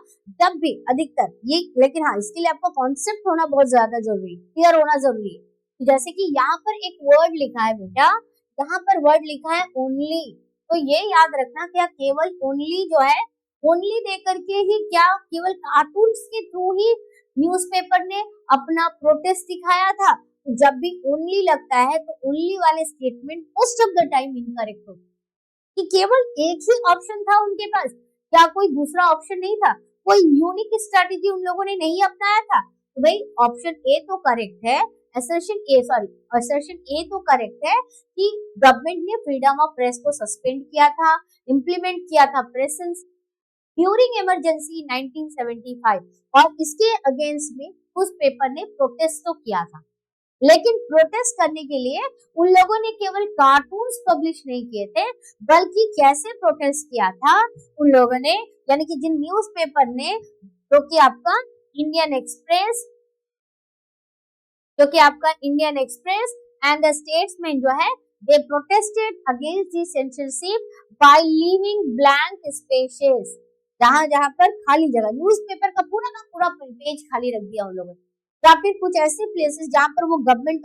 जब भी अधिकतर ये, लेकिन हाँ इसके लिए आपका कॉन्सेप्ट होना बहुत ज्यादा जरूरी, क्लियर होना जरूरी है। तो जैसे कि यहाँ पर एक वर्ड लिखा है बेटा, यहाँ पर वर्ड लिखा है ओनली, तो ये याद रखना क्या केवल ओनली जो है, ओनली दे करके ही क्या केवल कार्टून्स के थ्रू ही न्यूज़पेपर ने अपना प्रोटेस्ट दिखाया था? तो जब भी ओनली लगता है तो ओनली वाले statement most of the time incorrect होते हैं। कि केवल एक ही ऑप्शन था उनके पास, क्या कोई दूसरा ऑप्शन नहीं था? कोई यूनिक स्ट्रेटेजी उन लोगों ने नहीं अपनाया था? तो भाई ऑप्शन ए तो करेक्ट है, असर्शन ए तो करेक्ट है कि गवर्नमेंट ने फ्रीडम ऑफ प्रेस को सस्पेंड किया था, इंप्लीमेंट किया था प्रेस ड्यूरिंग इमरजेंसी 1975, और इसके अगेंस्ट में उस पेपर ने प्रोटेस्ट तो किया था, लेकिन प्रोटेस्ट करने के लिए उन लोगों ने केवल कार्टून्स पब्लिश नहीं किए थे, बल्कि कैसे प्रोटेस्ट किया था उन लोगों ने, यानी कि जिन न्यूज़पेपर ने, जो कि आपका Indian Express and the Statesman जो है, they protested against the censorship by leaving blank spaces. जहां पर खाली जगह, न्यूज़पेपर का पूरा पेज खाली रख दिया उन लोगों ने, या फिर कुछ ऐसे प्लेसेस जहां पर वो गवर्नमेंट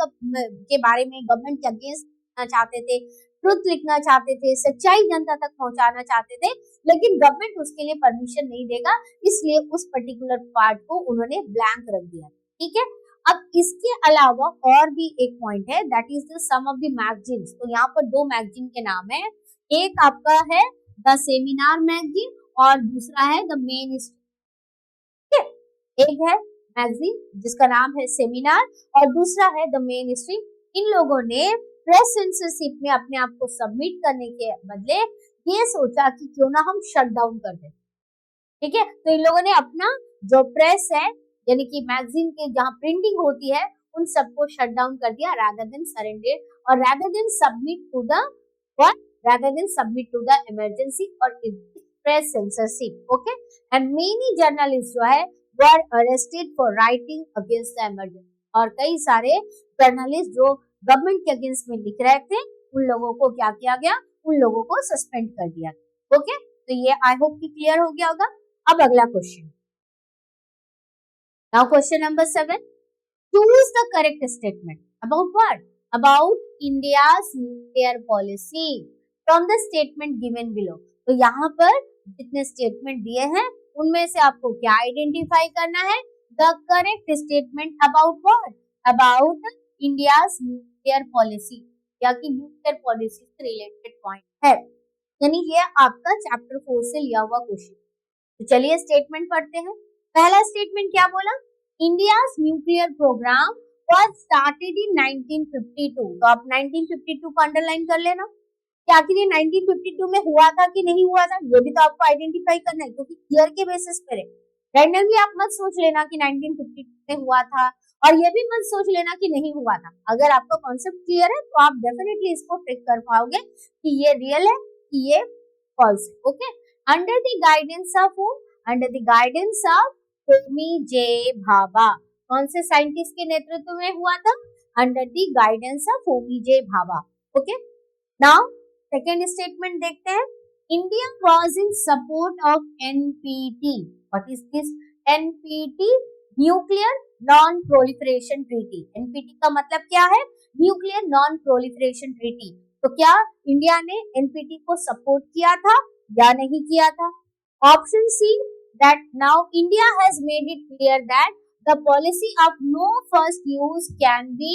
के बारे में, गवर्नमेंट के अगेंस्ट लिखना चाहते थे, ट्रुथ लिखना चाहते थे, सच्चाई जनता तक पहुंचाना चाहते थे, लेकिन गवर्नमेंट उसके लिए परमिशन नहीं देगा, इसलिए उस पर्टिकुलर पार्ट को उन्होंने ब्लैंक रख दिया। ठीक है, अब इसके अलावा और भी एक पॉइंट है, that is the some of the magazines. तो यहाँ पर दो मैगजीन के नाम है, एक आपका है द सेमिनार मैगजीन और दूसरा है द मेन स्ट्रीम। एक है मैगजीन जिसका नाम है सेमिनार और दूसरा है द मेन स्ट्रीम। इन लोगों ने प्रेस सेंसरशिप में अपने आप को सबमिट करने के बदले ये सोचा कि क्यों ना हम शट डाउन कर दें। ठीक है, तो इन लोगों ने अपना जो प्रेस है, यानी कि मैगजीन के जहाँ प्रिंटिंग होती है, उन सबको शट डाउन कर दिया rather than surrender और rather than submit to the emergency or press censorship. Okay, and many journalists जो है were arrested for writing against the emergency, और कई सारे जर्नलिस्ट जो गवर्नमेंट के अगेंस्ट में लिख रहे थे, उन लोगों को क्या किया गया? उन लोगों को सस्पेंड कर दिया। ओके, तो ये आई होप कि क्लियर हो गया होगा। अब अगला question, now question number 7, choose the correct statement about what? About India's nuclear policy from the statement given below. तो यहाँ पर जितने स्टेटमेंट दिए हैं उनमें से आपको क्या आइडेंटिफाई करना है? The correct statement about what? About India's nuclear policy, या कि न्यूक्लियर पॉलिसी से रिलेटेड पॉइंट है, यानी ये आपका चैप्टर 4 से लिया हुआ क्वेश्चन। तो चलिए स्टेटमेंट पढ़ते हैं। पहला स्टेटमेंट क्या बोला? India's nuclear program was started in 1952। तो आप 1952 को अंडरलाइन कर लेना कि आखिर ये 1952 में हुआ था कि नहीं हुआ था, ये भी तो आपको आइडेंटिफाई करना है, क्योंकि ईयर के बेसिस पे रैंडमली आप मत सोच लेना कि 1952 में हुआ था, और ये भी मत सोच लेना कि नहीं हुआ था। अगर आपका कॉन्सेप्ट क्लियर है तो आप डेफिनेटली इसको ट्रिक कर पाओगे कि ये रियल है कि ये फॉल्स है। Okay, under the guidance of under the guidance of Homi J Bhabha, कौन से साइंटिस्ट के नेतृत्व में हुआ था? Under the guidance of Homi J Bhabha. Okay, now second statement देखते हैं। India was in support of NPT. What is this NPT? Nuclear non proliferation treaty. NPT का मतलब क्या है? Nuclear non proliferation treaty. तो क्या इंडिया ने एनपीटी को सपोर्ट किया था या नहीं किया था? Option C, that now India has made it clear that the policy of no first use can be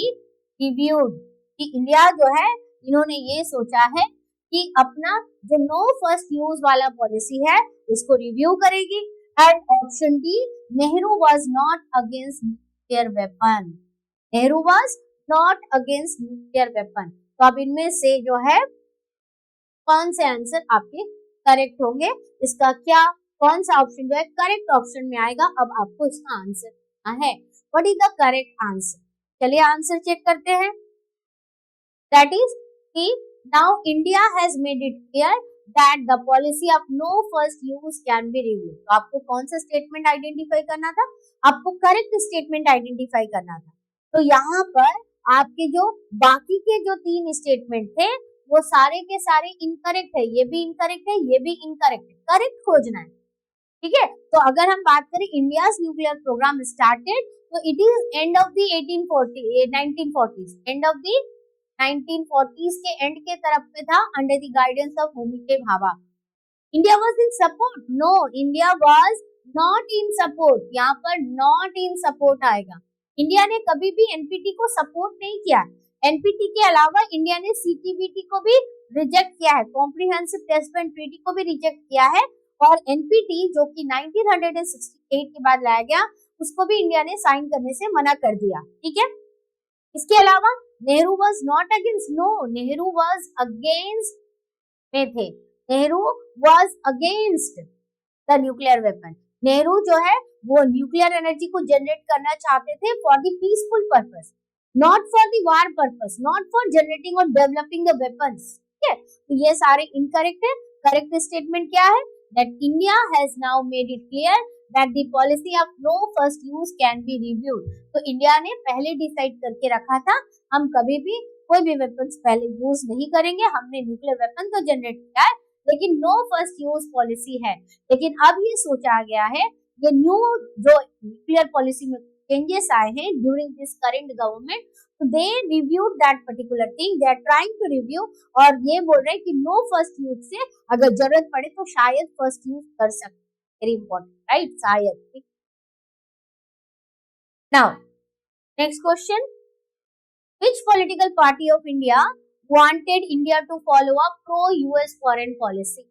reviewed। कि इंडिया जो है, इन्होंने ये सोचा है कि अपना जो नो फर्स्ट यूज वाला पॉलिसी है उसको रिव्यू करेगी। And option D, Nehru was not against nuclear weapon. Nehru was not against nuclear weapon. तो अब इनमें से जो है कौन से आंसर आपके करेक्ट होंगे? इसका क्या, कौन सा ऑप्शन जो है करेक्ट ऑप्शन में आएगा? अब आपको इसका आंसर है। What is the correct answer? चलिए आंसर चेक करते हैं। दैट इज कि now India has made it clear that the policy of no first use can be reviewed। तो आपको कौन सा स्टेटमेंट आइडेंटिफाई करना था? आपको करेक्ट स्टेटमेंट आइडेंटिफाई करना था। तो यहाँ पर आपके जो बाकी के जो 3 स्टेटमेंट थे वो सारे के सारे इनकरेक्ट है। ये भी इनकरेक्ट है, ये भी इनकरेक्ट है। करेक्ट खोजना है, ठीक है। तो अगर हम बात करें इंडियाज न्यूक्लियर प्रोग्राम स्टार्टेड, तो it is end of the 1940s, end of the 1940s के एंड के तरफ पे था, under the guidance of Homi J Bhabha. India was in support? No, India was not in support. यहाँ पर नॉट इन सपोर्ट आएगा। India ने कभी भी एनपीटी को सपोर्ट नहीं किया। एनपीटी के अलावा इंडिया ने सीटीबीटी को भी रिजेक्ट किया है, कॉम्प्रिहेंसिव टेस्ट बैंड ट्रीटी को भी रिजेक्ट किया है, और एनपीटी जो कि 1968 के बाद लाया गया उसको भी इंडिया ने साइन करने से मना कर दिया, ठीक है। इसके अलावा Nehru was not against, no, Nehru was against में थे। Nehru was against the nuclear weapon. Nehru जो है वो न्यूक्लियर एनर्जी को जनरेट करना चाहते थे for the peaceful purpose, not for the war purpose, not for generating और डेवलपिंग द वेपन्स, ठीक है। तो ये सारे इनकरेक्ट है। करेक्ट स्टेटमेंट क्या है? That India has now made it clear that the policy of no first use can be reviewed। तो इंडिया ने पहले डिसाइड करके रखा था हम कभी भी कोई भी वेपन्स पहले यूज नहीं करेंगे। हमने न्यूक्लियर वेपन तो जनरेट किया है लेकिन नो फर्स्ट यूज पॉलिसी है। लेकिन अब ये सोचा गया है, ये न्यू जो न्यूक्लियर पॉलिसी में चेंजेस आए हैं ड्यूरिंग दिस करंट गवर्नमेंट, तो they reviewed that particular thing, they are trying to review, और ये बोल रहे हैं कि नो फर्स्ट यूज से अगर जरूरत पड़े तो शायद फर्स्ट यूज कर सकते। Very important, right? शायद। Now next question, which political party of India wanted India to follow a pro-US foreign policy?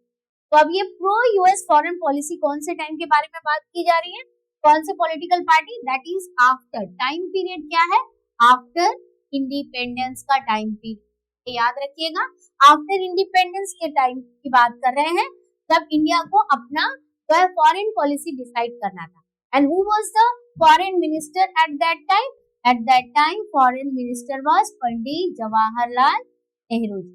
तो अब ये pro-US foreign policy कौन से टाइम के बारे में बात की जा रही है? कौन से political party? That is after, time period क्या है? आफ्टर इंडिपेंडेंस का टाइम पीरियड, याद रखिएगा। आफ्टर इंडिपेंडेंस के टाइम की बात कर रहे हैं जब इंडिया को अपना फॉरेन पॉलिसी डिसाइड करना था। And who was the foreign minister at that time? At that time, foreign minister was Pandit Jawaharlal Nehru ji,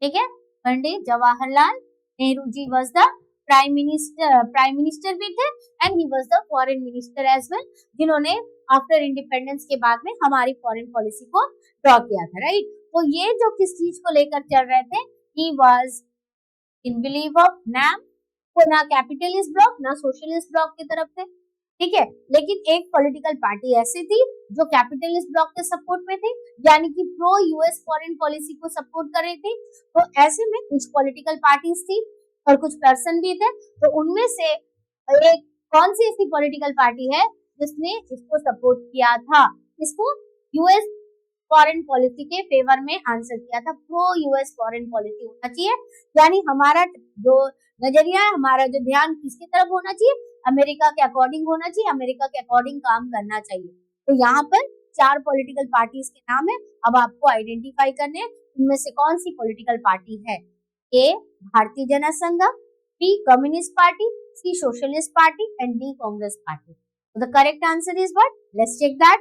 ठीक है। Pandit Jawaharlal Nehru ji was the prime minister भी थे and he was the foreign minister as well, जिन्होंने after independence के बाद में हमारी फॉरेन पॉलिसी को ड्रॉ किया था, राइट। तो ये जो किस चीज को लेकर चल रहे थे, he was in belief of NAM, को ना कैपिटलिस्ट ब्लॉक ना सोशलिस्ट ब्लॉक की तरफ थे, ठीक है। लेकिन एक पॉलिटिकल पार्टी ऐसी थी जो कैपिटलिस्ट ब्लॉक के सपोर्ट में थी, यानी कि प्रो यूएस फॉरेन पॉलिसी को सपोर्ट कर रही थी। तो ऐसे में कुछ पॉलिटिकल पार्टीज थी और कुछ पर्सन भी थे। तो उनमें से एक कौन सी ऐसी पॉलिटिकल पार्टी है जिसने इसको सपोर्ट किया था? इसको यूएस फॉरेन पॉलिसी के फेवर में आंसर किया था। प्रो यूएस फॉरेन पॉलिसी होना चाहिए, यानी हमारा जो नजरिया है, हमारा जो ध्यान किसकी तरफ होना चाहिए? अमेरिका के अकॉर्डिंग होना चाहिए, अमेरिका के अकॉर्डिंग काम करना चाहिए। तो यहाँ पर 4 पॉलिटिकल पार्टीज के नाम है, अब आपको आइडेंटिफाई करने हैं इनमें से कौन सी पॉलिटिकल पार्टी है। A Bharatiya Jansangh, B communist party, C socialist party and D Congress party. The correct answer is what? Let's check that.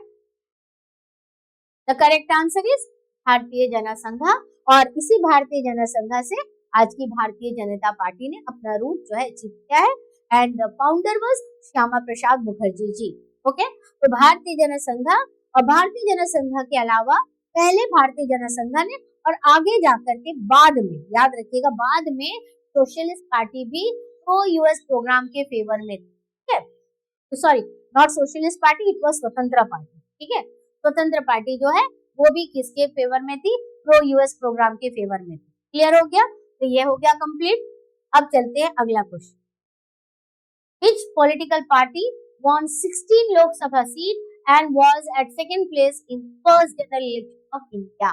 The correct answer is Bharatiya Jansangh. और इसी भारतीय जनसंघ से आज की भारतीय जनता पार्टी ने अपना रूट जो है अचीव किया है and the founder was Shyama Prasad Mukherjee ji. Okay, तो भारतीय जनसंघ और भारतीय जनसंघ के अलावा पहले भारतीय जनसंघ ने और आगे जाकर के बाद में, याद रखिएगा, बाद में सोशलिस्ट पार्टी भी प्रो यूएस प्रोग्राम के फेवर में थी। ठीक है, तो sorry, not socialist party, it was स्वतंत्र पार्टी। ठीक है, स्वतंत्र पार्टी जो है वो भी किसके फेवर में थी? प्रो यूएस प्रोग्राम के फेवर में थी। क्लियर हो गया? तो ये हो गया कंप्लीट। अब चलते हैं अगला question. Which political party won 16 Lok Sabha seat and was at second place in first general election of India?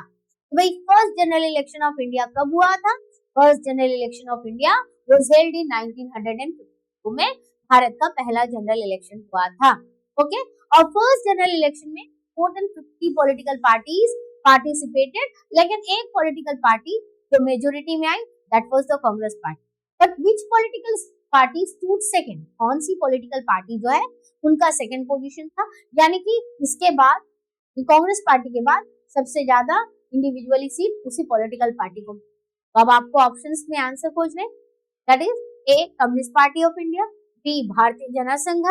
तो भाई first general election of India कब हुआ था? First general election of India was held in 1952 में भारत का पहला general election हुआ था। ओके, और फर्स्ट जनरल इलेक्शन में more than 50 political parties participated, लेकिन एक पॉलिटिकल पार्टी जो मेजोरिटी में आई that was the Congress party. But which political party stood second? कौन सी पॉलिटिकल पार्टी जो है उनका सेकंड पोजीशन था, यानी कि इसके बाद कांग्रेस पार्टी के बाद सबसे ज्यादा इंडिविजुअली सीट उसी पॉलिटिकल पार्टी को। तो अब आपको ऑप्शंस में आंसर खोजने, that is A communist party of India, B Bharatiya Jansangh,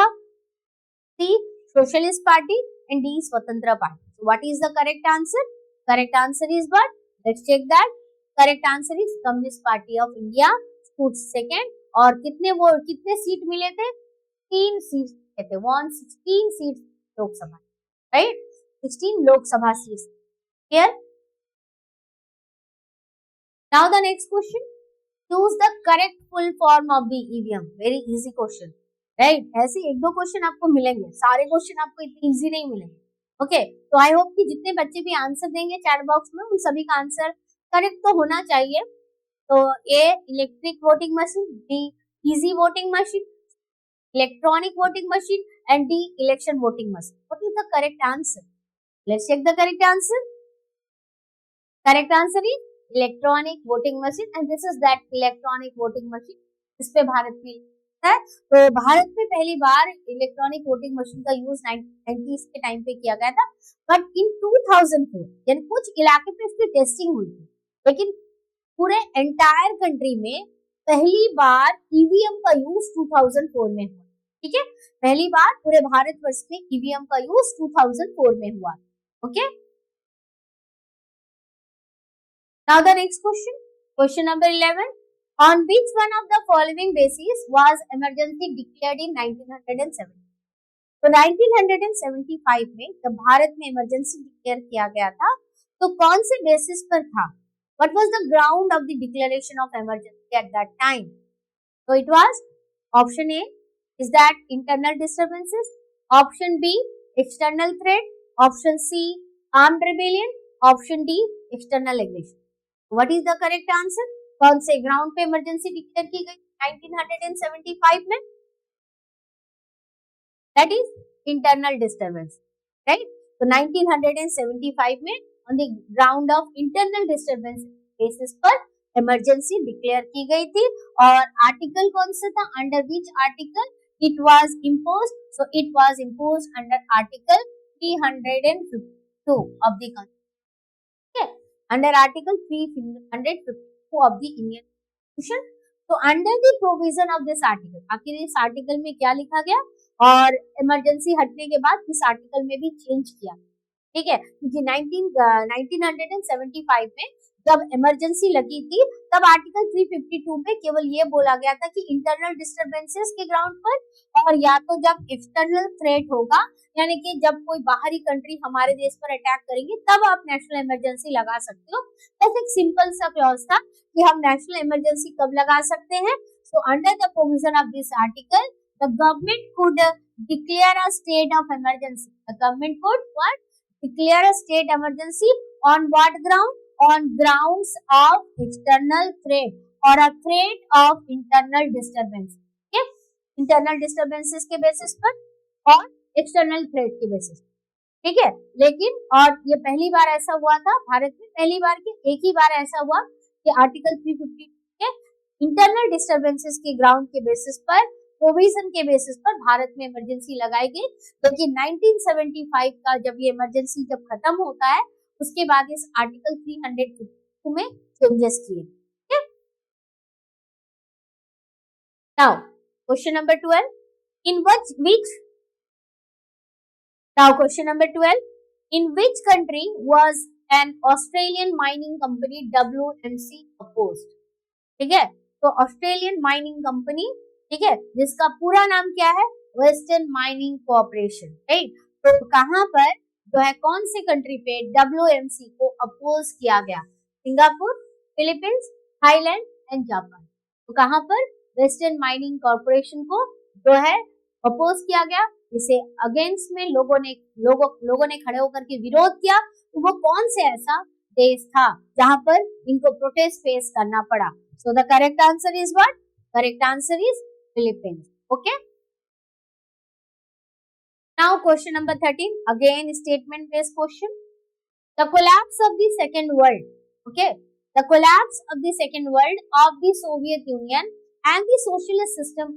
C socialist party and D Swatantra party. So what is the correct answer? Correct answer is what? Let's check that. Correct answer is Communist Party of India stood second और कितने seat मिले थे? 3 seat मिले थे। 16 seat Lok Sabha, right? 16 Lok Sabha seats. Clear? Now the next question. Choose the correct full form of the EVM. Very easy question, right? ऐसे एक दो question आपको मिलेंगे, सारे क्वेश्चन आपको इतने इजी नहीं मिलेंगे। ओके, तो आई होप कि जितने बच्चे भी आंसर देंगे चैट बॉक्स में उन सभी का आंसर करेक्ट तो होना चाहिए। तो A electric voting machine, B easy voting machine, electronic voting machine and D election voting machine. What is the correct answer? Let's check the correct answer. Correct answer is electronic voting machine and this is that electronic voting machine. इस पे भारत में है, तो भारत में पहली बार electronic voting machine का use 1990s के टाइम पे किया गया था, बट इन 2004 यानी कुछ इलाके पे इसकी टेस्टिंग हुई थी, लेकिन पूरे एंटायर कंट्री में पहली बार ईवीएम का यूज 2004 में हुआ। ठीक है, पहली बार पूरे भारतवर्ष में ईवीएम का यूज 2004 में हुआ। Okay, now the next question, question number 11। On which one of the following bases was emergency declared in 1970? तो 1975 में जब भारत में इमरजेंसी डिक्लेयर किया गया था, तो कौन से बेसिस पर था? What was the ground of the declaration of emergency at that time? So it was option A is that internal disturbances, option B external threat, option C armed rebellion, option D external aggression. What is the correct answer? कौन से ground पे emergency declare की गई 1975 में? That is internal disturbance, right? तो 1975 में on the ground of internal disturbance basis पर emergency declare की गई थी। और आर्टिकल कौन सा था? Under which article it was imposed? So it was imposed under article 352 of the constitution, under article 352 of the Indian Constitution. तो under the provision of this article, आखिर इस आर्टिकल में क्या लिखा गया और इमरजेंसी हटने के बाद इस आर्टिकल में भी चेंज किया। ठीक है, क्योंकि 1975 में जब इमरजेंसी लगी थी तब आर्टिकल 352 में केवल ये बोला गया था कि इंटरनल डिस्टर्बेंसेस के ग्राउंड पर, और या तो जब एक्सटर्नल थ्रेट होगा यानी कि जब कोई बाहरी कंट्री हमारे देश पर अटैक करेंगे तब आप नेशनल इमरजेंसी लगा सकते हो। ऐसे एक सिंपल सा क्लॉज था कि हम नेशनल इमरजेंसी कब लगा सकते हैं। So under the provision of this article the government could declare a state of emergency. The government could what? Declare a state emergency on what ground? On grounds of external threat और a threat of internal disturbance. Internal disturbances के basis पर और external threat के basis. ठीक है। लेकिन और ये पहली बार ऐसा हुआ था भारत में, पहली बार के एक ही बार ऐसा हुआ कि आर्टिकल 350 के इंटरनल डिस्टर्बेंसेस के ग्राउंड के बेसिस पर, प्रोविजन के बेसिस पर भारत में इमरजेंसी लगाई गई। लेकिन 1975 का जब ये इमरजेंसी जब खत्म होता है उसके बाद इस आर्टिकल 352 में चेंजेस किए। Now question number 12, in which now question number 12, in which country was an Australian mining company WMC opposed? ठीक है, तो ऑस्ट्रेलियन माइनिंग कंपनी, ठीक है, जिसका पूरा नाम क्या है, वेस्टर्न माइनिंग कॉर्पोरेशन, राइट। तो कहां पर जो है, कौन से कंट्री पे WMC को अपोज किया गया? Singapore, Philippines, Thailand and Japan. तो कहां पर वेस्टर्न माइनिंग कॉर्पोरेशन को जो है अपोज किया गया, इसे अगेंस्ट में लोगों ने खड़े होकर के विरोध किया। तो वो कौन से ऐसा देश था जहां पर इनको प्रोटेस्ट फेस करना पड़ा? So the correct answer is what? Correct answer is Philippines. Okay, now question number 13, again statement based question. The collapse of the Second world, okay, the collapse of the Second world of the Soviet union and the socialist system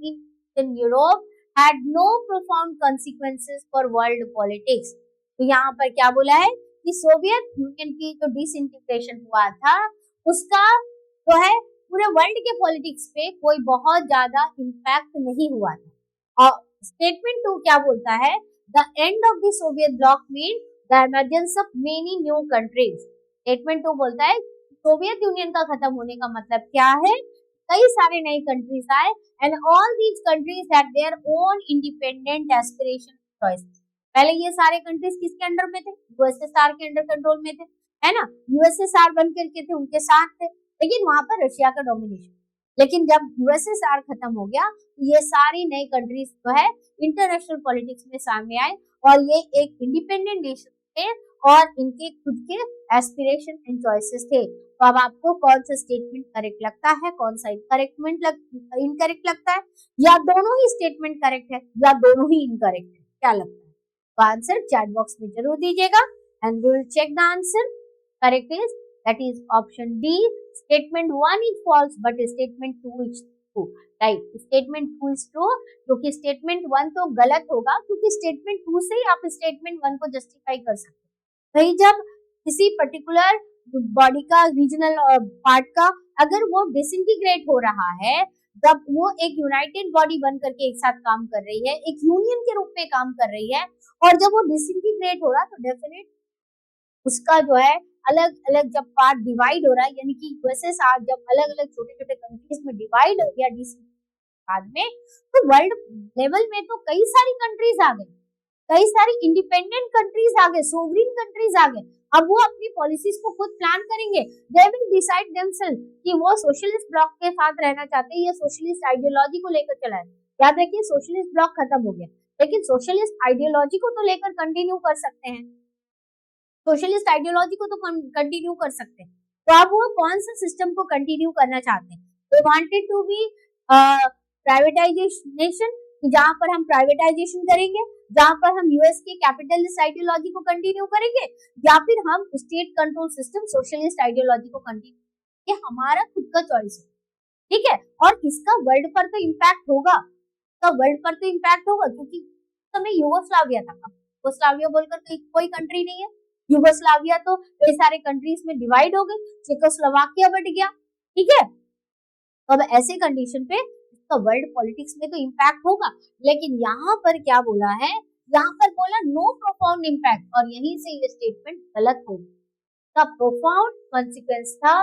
in Europe had no profound consequences for world politics। तो यहाँ पर क्या बोला है कि Soviet union की जो disintegration हुआ था उसका जो है पूरे वर्ल्ड के पॉलिटिक्स पे कोई बहुत ज्यादा इम्पैक्ट नहीं हुआ था। और स्टेटमेंट 2 क्या बोलता है? The end of the Soviet block mean the emergence of many new countries. Statement 2 बोलता है सोवियत यूनियन का खत्म होने का मतलब क्या है? कई सारे नए कंट्रीज आए and all these countries had their own independent aspiration choices. पहले ये सारे कंट्रीज किसके अंडर में थे? यूएसएसआर के अंडर कंट्रोल में थे, है ना, यूएसएसआर बन करके थे, उनके साथ थे, लेकिन वहां पर रशिया का डोमिनेशन। लेकिन जब यूएसएसआर खत्म हो गया ये सारी नई कंट्रीज जो है इंटरनेशनल पॉलिटिक्स में सामने आए और ये एक इंडिपेंडेंट नेशन थे और इनके खुद के एस्पिरेशन एंड चॉइसेस थे। तो अब आपको कौन सा स्टेटमेंट करेक्ट लगता है, कौन सा इनकरेक्ट लगता है, या दोनों ही स्टेटमेंट करेक्ट है या दोनों ही इनकरेक्ट है, क्या लगता है? तो आंसर चैट बॉक्स में जरूर दीजिएगा and we will check the answer. Correct is that is option D, statement 1 is false but statement 2 is true, right. Statement 2 is true क्योंकि स्टेटमेंट 1 तो गलत होगा क्योंकि स्टेटमेंट 2 से ही आप स्टेटमेंट 1 को जस्टिफाई कर सकते हैं। भाई जब किसी पर्टिकुलर बॉडी का रीजनल पार्ट का अगर वो डिसइंटीग्रेट हो रहा है, जब वो एक यूनाइटेड बॉडी बन करके एक साथ काम कर रही है, एक यूनियन के रूप में काम कर रही है, और जब वो डिसइंटीग्रेट हो रहा है तो डेफिनेट उसका जो है अलग अलग जब पार्ट डिवाइड हो रहा है, यानी कि यूएसएसआर जब अलग अलग छोटे छोटे कंट्रीज में डिवाइड हो गया बाद में, तो वर्ल्ड लेवल में तो कई सारी कंट्रीज आ गई, कई सारी इंडिपेंडेंट कंट्रीज आ गए, सोवरेन कंट्रीज आ गए। अब वो अपनी पॉलिसीज को खुद प्लान करेंगे, दे विल डिसाइड देमसेल्फ कि वो सोशलिस्ट ब्लॉक के साथ रहना चाहते हैं या सोशलिस्ट आइडियोलॉजी को लेकर चला है। याद रखिए सोशलिस्ट ब्लॉक खत्म हो गया, लेकिन सोशलिस्ट आइडियोलॉजी को तो लेकर कंटिन्यू कर सकते हैं, सोशलिस्ट आइडियोलॉजी को तो कंटिन्यू कर सकते हैं। तो अब वो कौन सा सिस्टम को कंटिन्यू करना चाहते हैं? They wanted to be privatization, जहां पर हम प्राइवेटाइजेशन करेंगे, जहां पर हम यूएस के कैपिटलिस्ट आइडियोलॉजी को कंटिन्यू करेंगे, या फिर हम state control system socialist ideology को कंटिन्यू, ये हमारा खुद का चॉइस है, ठीक है। और इसका वर्ल्ड पर तो इम्पैक्ट होगा, क्योंकि समय यूगोस्लाविया था, यूगोस्लाविया बोलकर कोई कंट्री नहीं है, यूगोस्लाविया तो कई सारे कंट्रीज में डिवाइड हो गई, चेकोस्लोवाकिया बढ़ गया, ठीक है। अब ऐसे कंडीशन पे इसका वर्ल्ड पॉलिटिक्स में तो इम्पैक्ट होगा, लेकिन यहाँ पर क्या बोला है, यहाँ पर बोला नो प्रोफाउंड इम्पैक्ट, और यहीं से ये स्टेटमेंट गलत हो गया। द प्रोफाउंड कॉन्सिक्वेंस था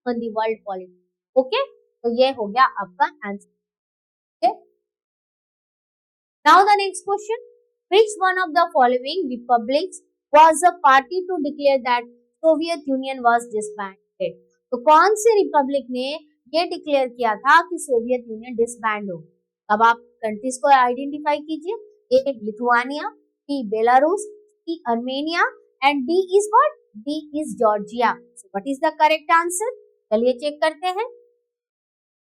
on the world politics. Okay, तो ये हो गया आपका answer. Okay, now the next question, which one of the following republics was a party to declare that Soviet Union was disbanded? तो कौन सी रिपब्लिक ने ये डिक्लेयर किया था कि सोवियत यूनियन डिसबैंड हो? अब आप कंट्रीज को आइडेंटिफाई कीजिए, A Lithuania, B Belarus, C Armenia and D is what? D is Georgia. So what is the correct answer? चलिए चेक करते हैं।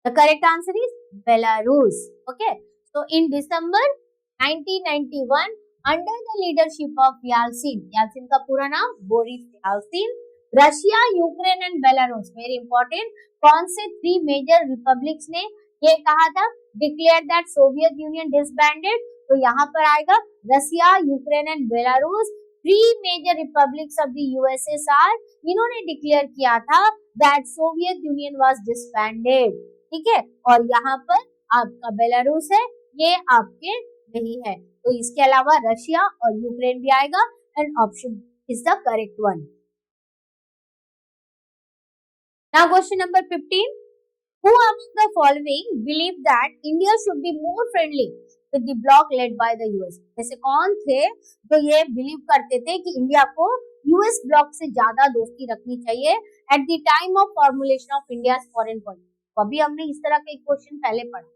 The correct answer is Belarus. Okay, so in December 1991 under the leadership of Yeltsin, Yeltsin का पूरा नाम Boris Yeltsin, Russia, Ukraine and Belarus, very important, कौन से 3 major republics ने ये कहा था, declare that Soviet Union disbanded, तो यहाँ पर आएगा Russia, Ukraine and Belarus, 3 major republics of the USSR, इन्होंने डिक्लेयर किया था that Soviet Union was disbanded, ठीक है। और यहाँ पर आपका बेलारूस है, ये आपके नहीं है, तो इसके अलावा रशिया और यूक्रेन भी आएगा and option is the correct one. Now question number 15, who among the following believe that India should be more friendly with the bloc led by the US? जैसे कौन थे जो ये बिलीव करते थे कि इंडिया को यूएस ब्लॉक से ज्यादा दोस्ती रखनी चाहिए at the time of formulation of India's foreign policy? तो अभी हमने इस तरह का एक क्वेश्चन पहले पढ़ा,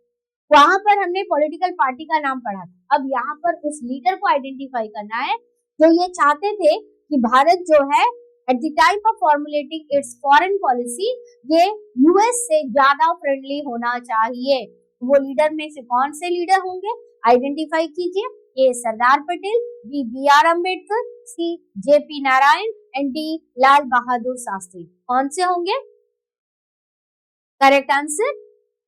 वहां पर हमने पॉलिटिकल पार्टी का नाम पढ़ा था। अब यहाँ पर उस लीडर को आइडेंटिफाई करना है जो ये चाहते थे कि भारत जो है at the time of formulating it's foreign policy ये यूएस से ज्यादा फ्रेंडली होना चाहिए। वो लीडर में से कौन से लीडर होंगे, आइडेंटिफाई कीजिए। A Sardar Patel, B B R Ambedkar, C J P Narayan and D Lal Bahadur Shastri. कौन से होंगे? Correct answer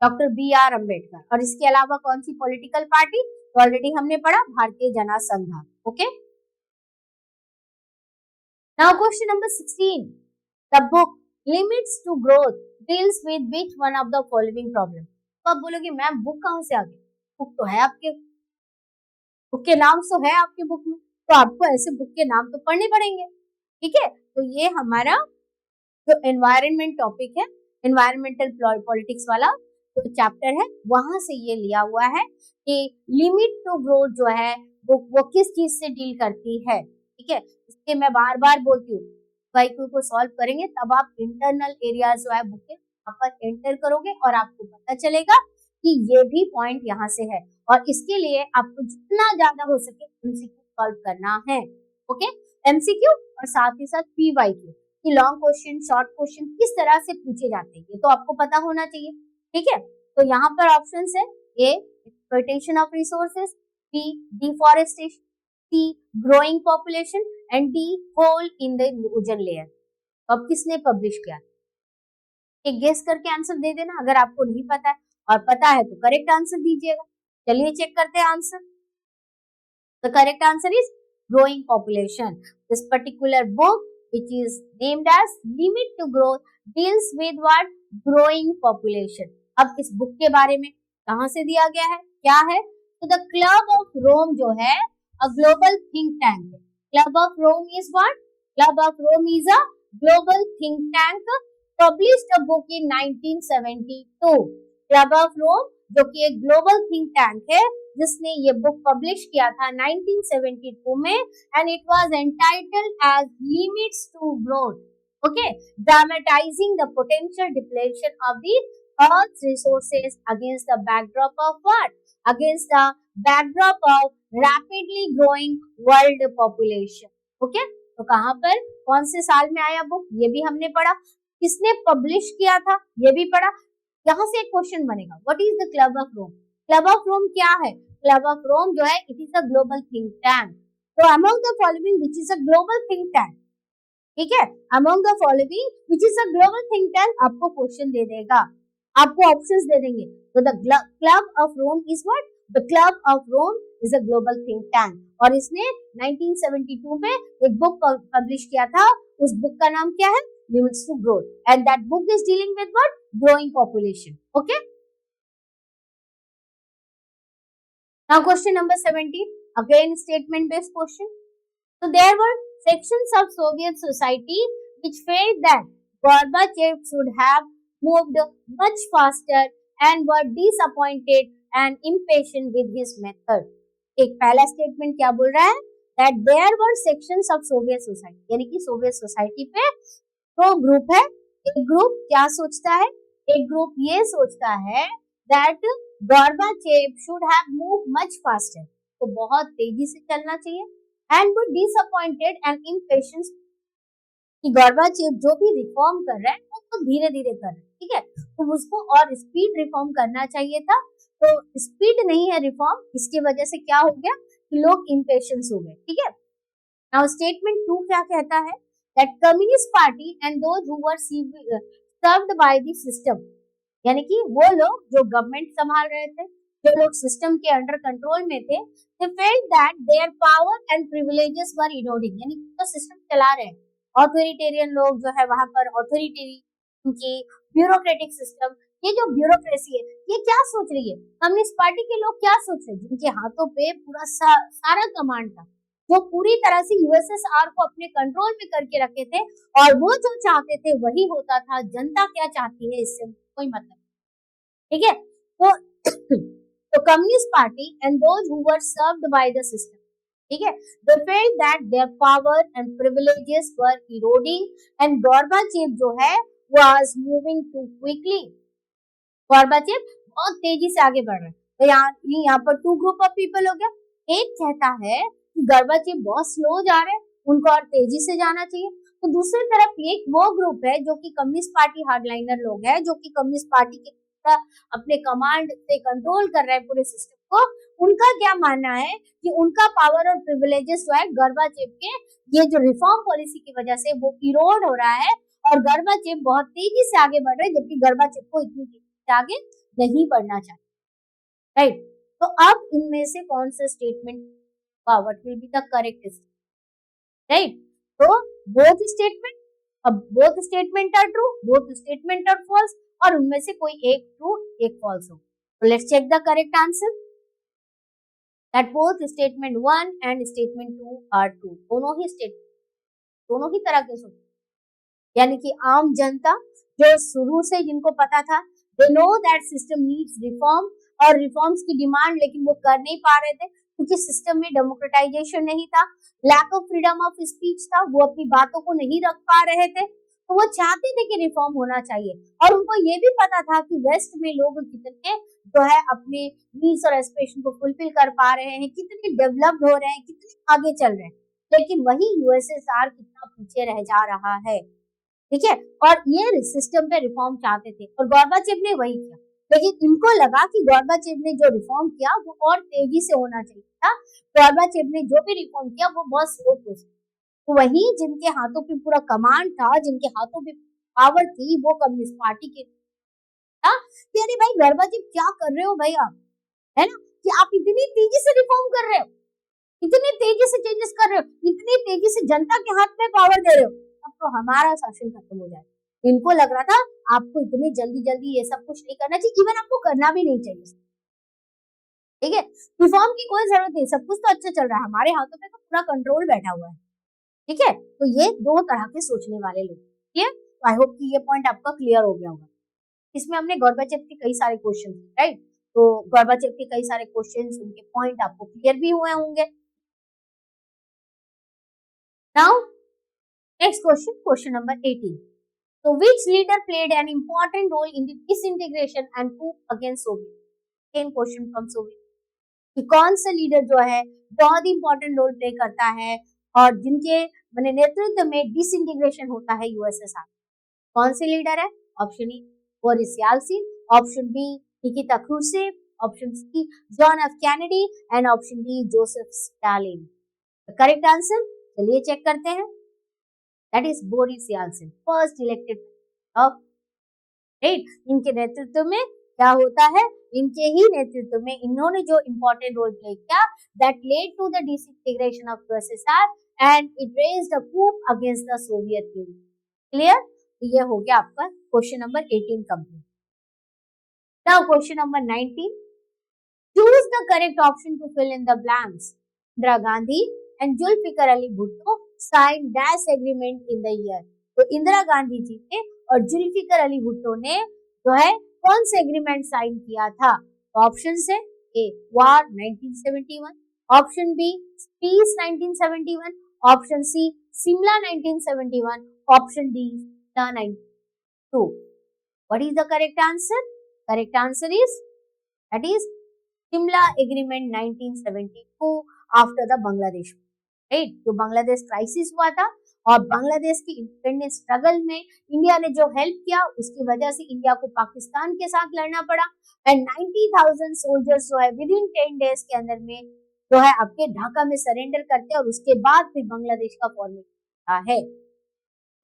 doctor B R Ambedkar. और इसके अलावा कौन सी पॉलिटिकल पार्टी, तो ऑलरेडी हमने पढ़ा Bharatiya Jana Sangh. Okay, now question number 16, the book limits to growth deals with which one of the following problem? तो आप बोलोगे मैम बुक कहां से आ गई, बुक तो है आपके, बुक के नाम तो है आपके बुक में, तो आपको ऐसे बुक के नाम तो पढ़ने पड़ेंगे, ठीक है। तो ये हमारा जो एनवायरनमेंट टॉपिक है, एनवायरमेंटल पॉलिटिक्स वाला तो चैप्टर है, वहां से ये लिया हुआ है कि लिमिट टू ग्रोथ जो है वो किस चीज से डील करती है, ठीक है। इसलिए मैं बार बार बोलती हूँ वाईक्यू को सॉल्व करेंगे तब आप इंटरनल एरिया जो है बुक के वहां पर एंटर करोगे और आपको पता चलेगा कि ये भी पॉइंट यहाँ से है, और इसके लिए आपको जितना ज्यादा हो सके एमसीक्यू सॉल्व करना है। ओके, एमसीक्यू और साथ ही साथ पीवाईक्यू कि लॉन्ग क्वेश्चन, शॉर्ट क्वेश्चन किस तरह से पूछे जाते हैं ये तो आपको पता होना चाहिए, ठीक है। तो यहाँ पर ऑप्शंस है, A exploitation of resources, B deforestation, C growing population and D hole in the ozone layer. अब किसने पब्लिश किया, एक गेस करके आंसर दे देना अगर आपको नहीं पता है, और पता है तो करेक्ट आंसर दीजिएगा। चलिए चेक करते हैं answer. The correct answer is growing population. This particular book which is named as Limit to Growth deals with what? Growing population। अब इस बुक के बारे में कहां से दिया गया है, क्या है? तो द क्लब ऑफ रोम जो है a global think tank है। Club of Rome is what? Club of Rome is a global think tank published a book in 1972। Club of Rome जो कि एक ग्लोबल थिंक टैंक है जिसने ये book publish किया था 1972 में, and it was entitled as limits to growth, okay, dramatising the potential depletion of the earth resources against the backdrop of what? Against the backdrop of rapidly growing world population. Okay, तो कहां पर कौन से साल में आया book, ये भी हमने पढ़ा, किसने पब्लिश किया था ये भी पढ़ा। यहाँ से एक क्वेश्चन बनेगा, what is the club of Rome? Club of Rome क्या है? क्लब ऑफ रोम जो है it is a global think tank. तो among the following which is a global think tank, ठीक है, among the following which is a global think tank आपको question दे देगा, आपको ऑप्शंस दे देंगे। तो the club of Rome is what? The club of Rome is a global think tank, और इसने 1972 में एक बुक पब्लिश किया था, उस बुक का नाम क्या है? Limits to Growth, and that book is dealing with what? Growing population. Okay. Now question number 17, again statement based question. So there were sections of Soviet society which felt that Gorbachev should have moved much faster and were disappointed and impatient with his method. एक पहला statement क्या बोल रहा है? That there were sections of Soviet society, यानी कि Soviet society पे तो ग्रुप है, एक ग्रुप क्या सोचता है? एक ग्रुप ये सोचता है that Gorbachev should have move much faster, तो बहुत तेजी से चलना चाहिए, एंड वो डिसअपॉइंटेड एंड इम्पेशेंट कि गोर्बाचेव जो भी रिफॉर्म कर रहा है वो तो धीरे धीरे कर रहा है, ठीक है, तो उसको और स्पीड रिफॉर्म करना चाहिए था, तो स्पीड नहीं है रिफॉर्म, इसकी वजह से क्या हो गया कि लोग इम्पेशंस हो गए, ठीक है। नाउ स्टेटमेंट 2 क्या कहता है, that communist party and those who were served by the system, यानी कि वो लोग जो गवर्नमेंट संभाल रहे थे, जो लोग सिस्टम के अंडर कंट्रोल में थे, they felt that their power and privileges were eroding, यानी जो सिस्टम चला रहे हैं ऑथोरिटेरियन लोग जो है वहां पर ऑथोरिटेरियन की ब्यूरोक्रेटिक सिस्टम, ये जो ब्यूरोक्रेसी है ये क्या सोच रही है, कम्युनिस्ट पार्टी के लोग क्या सोच रहे हैं, जिनके हाथों पे पूरा सारा कमांड था, जो पूरी तरह से यूएसएसआर को अपने कंट्रोल में करके रखे थे, और वो जो चाहते थे वही होता था, जनता क्या चाहती है इससे कोई मतलब, ठीक है। तो communist party and those who were served by the system, ठीक है, they felt that their power and privileges were eroding and Gorbachev जो है was moving too quickly, Gorbachev बहुत तेजी से आगे बढ़ रहे हैं। तो यहाँ पर टू ग्रुप ऑफ पीपल हो गया, एक कहता है कि Gorbachev बहुत स्लो जा रहे हैं, उनको और तेजी से जाना चाहिए, तो दूसरी तरफ एक वो ग्रुप है जो कि कम्युनिस्ट पार्टी हार्डलाइनर लोग हैं, जो कि कम्युनिस्ट पार्टी के अपने कमांड से कंट्रोल कर रहे हैं पूरे सिस्टम को, उनका क्या मानना है कि उनका पावर और प्रिविलेजेस जो है Gorbachev के ये जो रिफॉर्म पॉलिसी की वजह से वो इरोड हो रहा है, और Gorbachev बहुत तेजी से आगे बढ़ रहे हैं, जबकि Gorbachev को इतनी तेजी से आगे नहीं बढ़ना चाहिए, राइट। तो अब इनमें से कौन सा statement what will be the correct, right. तो बोथ स्टेटमेंट, अब both statement are true, both statement are false, और उनमें से कोई एक ट्रू एक फॉल्स हो। तो let's check the correct answer, that both statement 1 and statement 2 are true, दोनों ही स्टेटमेंट, दोनों ही तरह के सोच, यानी कि आम जनता जो शुरू से जिनको पता था, they know that system needs reform, और रिफॉर्म्स की डिमांड लेकिन वो कर नहीं पा रहे थे क्योंकि सिस्टम में डेमोक्रेटाइजेशन नहीं था, lack of freedom of speech था, वो अपनी बातों को नहीं रख पा रहे थे, तो वो चाहते थे कि रिफॉर्म होना चाहिए, और उनको ये भी पता था कि वेस्ट में लोग कितने जो है अपने नीड्स और एस्पिरेशन को फुलफिल कर पा रहे हैं, कितने डेवलप्ड हो रहे हैं, कितने आगे चल रहे हैं, लेकिन वही यूएसएसआर कितना पीछे रह जा रहा है, ठीक है। और ये सिस्टम पे रिफॉर्म चाहते थे और Gorbachev ने वही किया, लेकिन इनको लगा कि Gorbachev ने जो रिफॉर्म किया वो और तेजी से होना चाहिए था, Gorbachev ने जो भी रिफॉर्म किया वो बहुत स्लो प्रोसेस, तो वही जिनके हाथों पे पूरा कमांड था, जिनके हाथों पे पावर थी, वो कम्युनिस्ट पार्टी के था कि अरे भाई Gorbachev क्या कर रहे हो भाई आप, है ना, कि आप इतनी तेजी से रिफॉर्म कर रहे हो, इतनी तेजी से चेंजेस कर रहे हो, इतनी तेजी से जनता के हाथ में पावर दे रहे हो, अब तो हमारा शासन खत्म हो जाएगा। इनको लग रहा था आपको इतनी जल्दी जल्दी ये सब कुछ नहीं करना चाहिए, इवन आपको करना भी नहीं चाहिए, ठीक है, रिफॉर्म की कोई जरूरत नहीं, सब कुछ तो अच्छा चल रहा है, हमारे हाथों पे तो पूरा कंट्रोल बैठा हुआ है, ठीक है। तो ये दो तरह के सोचने वाले लोग, ठीक है। तो आई होप कि ये पॉइंट आपका क्लियर हो गया होगा। इसमें हमने Gorbachev के कई सारे क्वेश्चन, राइट, तो Gorbachev के कई सारे क्वेश्चन, उनके पॉइंट आपको क्लियर भी हुए होंगे। Now next question, question number 18. So which leader played an important role in the disintegration and coup against Soviet? Again question from Soviet. कि कौन सा लीडर जो है बहुत ही इंपॉर्टेंट रोल प्ले करता है और जिनके मैंने नेतृत्व में डिसइंटीग्रेशन होता है यूएसएसआर, कौन से लीडर है? Option A Boris Yeltsin, option B Nikita Khrushchev, option C John F Kennedy and option D Joseph Stalin. Correct answer चलिए चेक करते हैं, that is Boris Yeltsin, first elected of, right. इनके नेतृत्व में क्या होता है, इनके ही नेतृत्व में इन्होंने जो इम्पोर्टेंट रोल प्ले किया, that led to the disintegration of USSR and it raised a coup against the Soviet Union. Clear? तो ये हो गया आपका question number 18 complete. Now question number 19, choose the correct option to fill in the blanks. Indira Gandhi and Zulfikar Ali Bhutto sign dash agreement in the year. तो इंदिरा गांधी जी ने और जुल्फिकर अली भुट्टो ने जो है कौन से एग्रीमेंट साइन किया था? ऑप्शन है A war 1971, option B peace 1971, option C Simla 1971, option D 1992। What is the correct answer? Correct answer is that is Simla agreement 1972 after the Bangladesh, right. जो बांग्लादेश क्राइसिस हुआ था और बांग्लादेश की इंडिपेंडेंस स्ट्रगल में इंडिया ने जो हेल्प किया उसकी वजह से इंडिया को पाकिस्तान के साथ लड़ना पड़ा एंड 90,000 सोल्जर्स जो है विद इन 10 डेज के अंदर में जो है आपके ढाका में सरेंडर करते हैं और उसके बाद फिर बांग्लादेश का फॉर्मेशन है।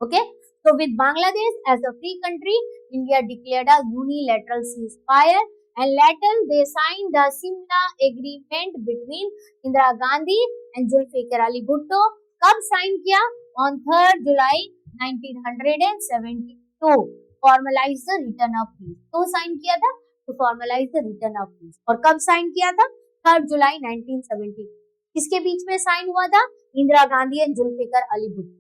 Okay, so with Bangladesh as a free country, India declared a unilateral ceasefire and later they signed the Simla agreement between Indira Gandhi and Zulfikar Ali Bhutto. कब साइन किया? On 3rd July 1972 formalize the return of peace. तो sign किया था to formalize the return of peace. और कब sign किया था? 3rd July 1972. किसके बीच में साइन हुआ था? इंदिरा गांधी एंड जुल्फिकार अली भुट्टो।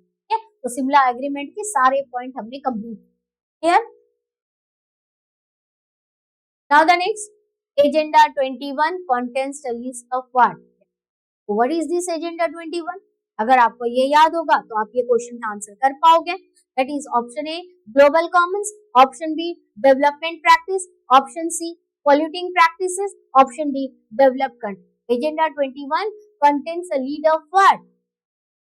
तो सिमला एग्रीमेंट के सारे पॉइंट हमने कंप्लीट किया। Now the next agenda 21 contains the list of what is this agenda 21? अगर आपको ये याद होगा तो आप ये क्वेश्चन का आंसर कर पाओगे। That is option A global commons, option B development practice, option C polluting practices, option D develop country. Agenda 21 contains a lead of what?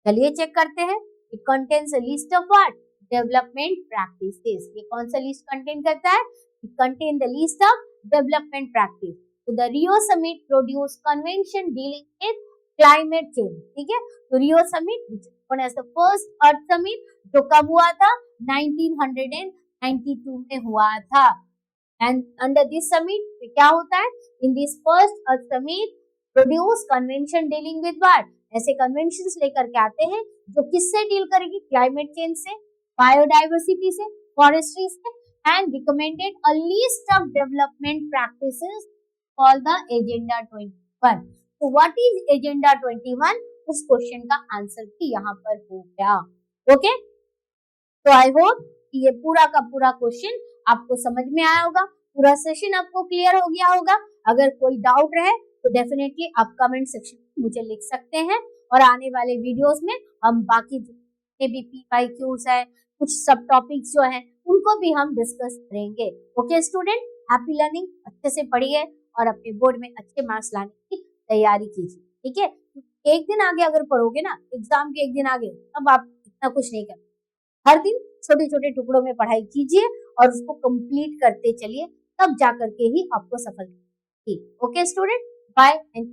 चलिए चेक करते हैं। It contains a list of what? Development practices. ये कौन सा list contain करता है? It contains the list of development practice. So the Rio Summit produced convention dealing with climate change. ठीक है? तो Rio Summit, which is known as the first Earth Summit, जो कब हुआ था? 1992 में हुआ था. And under this summit क्या होता है? In this first Earth Summit, produce convention dealing with what? ऐसे कन्वेंशंस लेकर के आते हैं जो किससे डील करेगी? क्लाइमेट चेंज से, बायोडाइवर्सिटी से, फॉरेस्ट्री से, and recommended a list of development practices called the agenda 21। तो व्हाट इज एजेंडा 21? उस क्वेश्चन का आंसर भी यहाँ पर हो गया। ओके, तो आई होप कि ये पूरा का पूरा क्वेश्चन आपको समझ में आया होगा, पूरा सेशन आपको क्लियर हो गया होगा। अगर कोई डाउट रहे तो डेफिनेटली आप कमेंट सेक्शन में मुझे लिख सकते हैं और आने वाले वीडियोस में हम बाकी जितने भी PYQs है, कुछ सब टॉपिक्स जो हैं उनको भी हम डिस्कस करेंगे। ओके स्टूडेंट, हैप्पी लर्निंग, अच्छे से पढ़िए और अपने बोर्ड में अच्छे मार्क्स लाने की तैयारी कीजिए। ठीक है, एक दिन आगे अगर पढ़ोगे ना, एग्जाम के एक दिन आगे, तब आप इतना कुछ नहीं करते। हर दिन छोटे छोटे टुकड़ों में पढ़ाई कीजिए और उसको कंप्लीट करते चलिए, तब जाकर के ही आपको सफलता मिलेगी। Okay student, bye and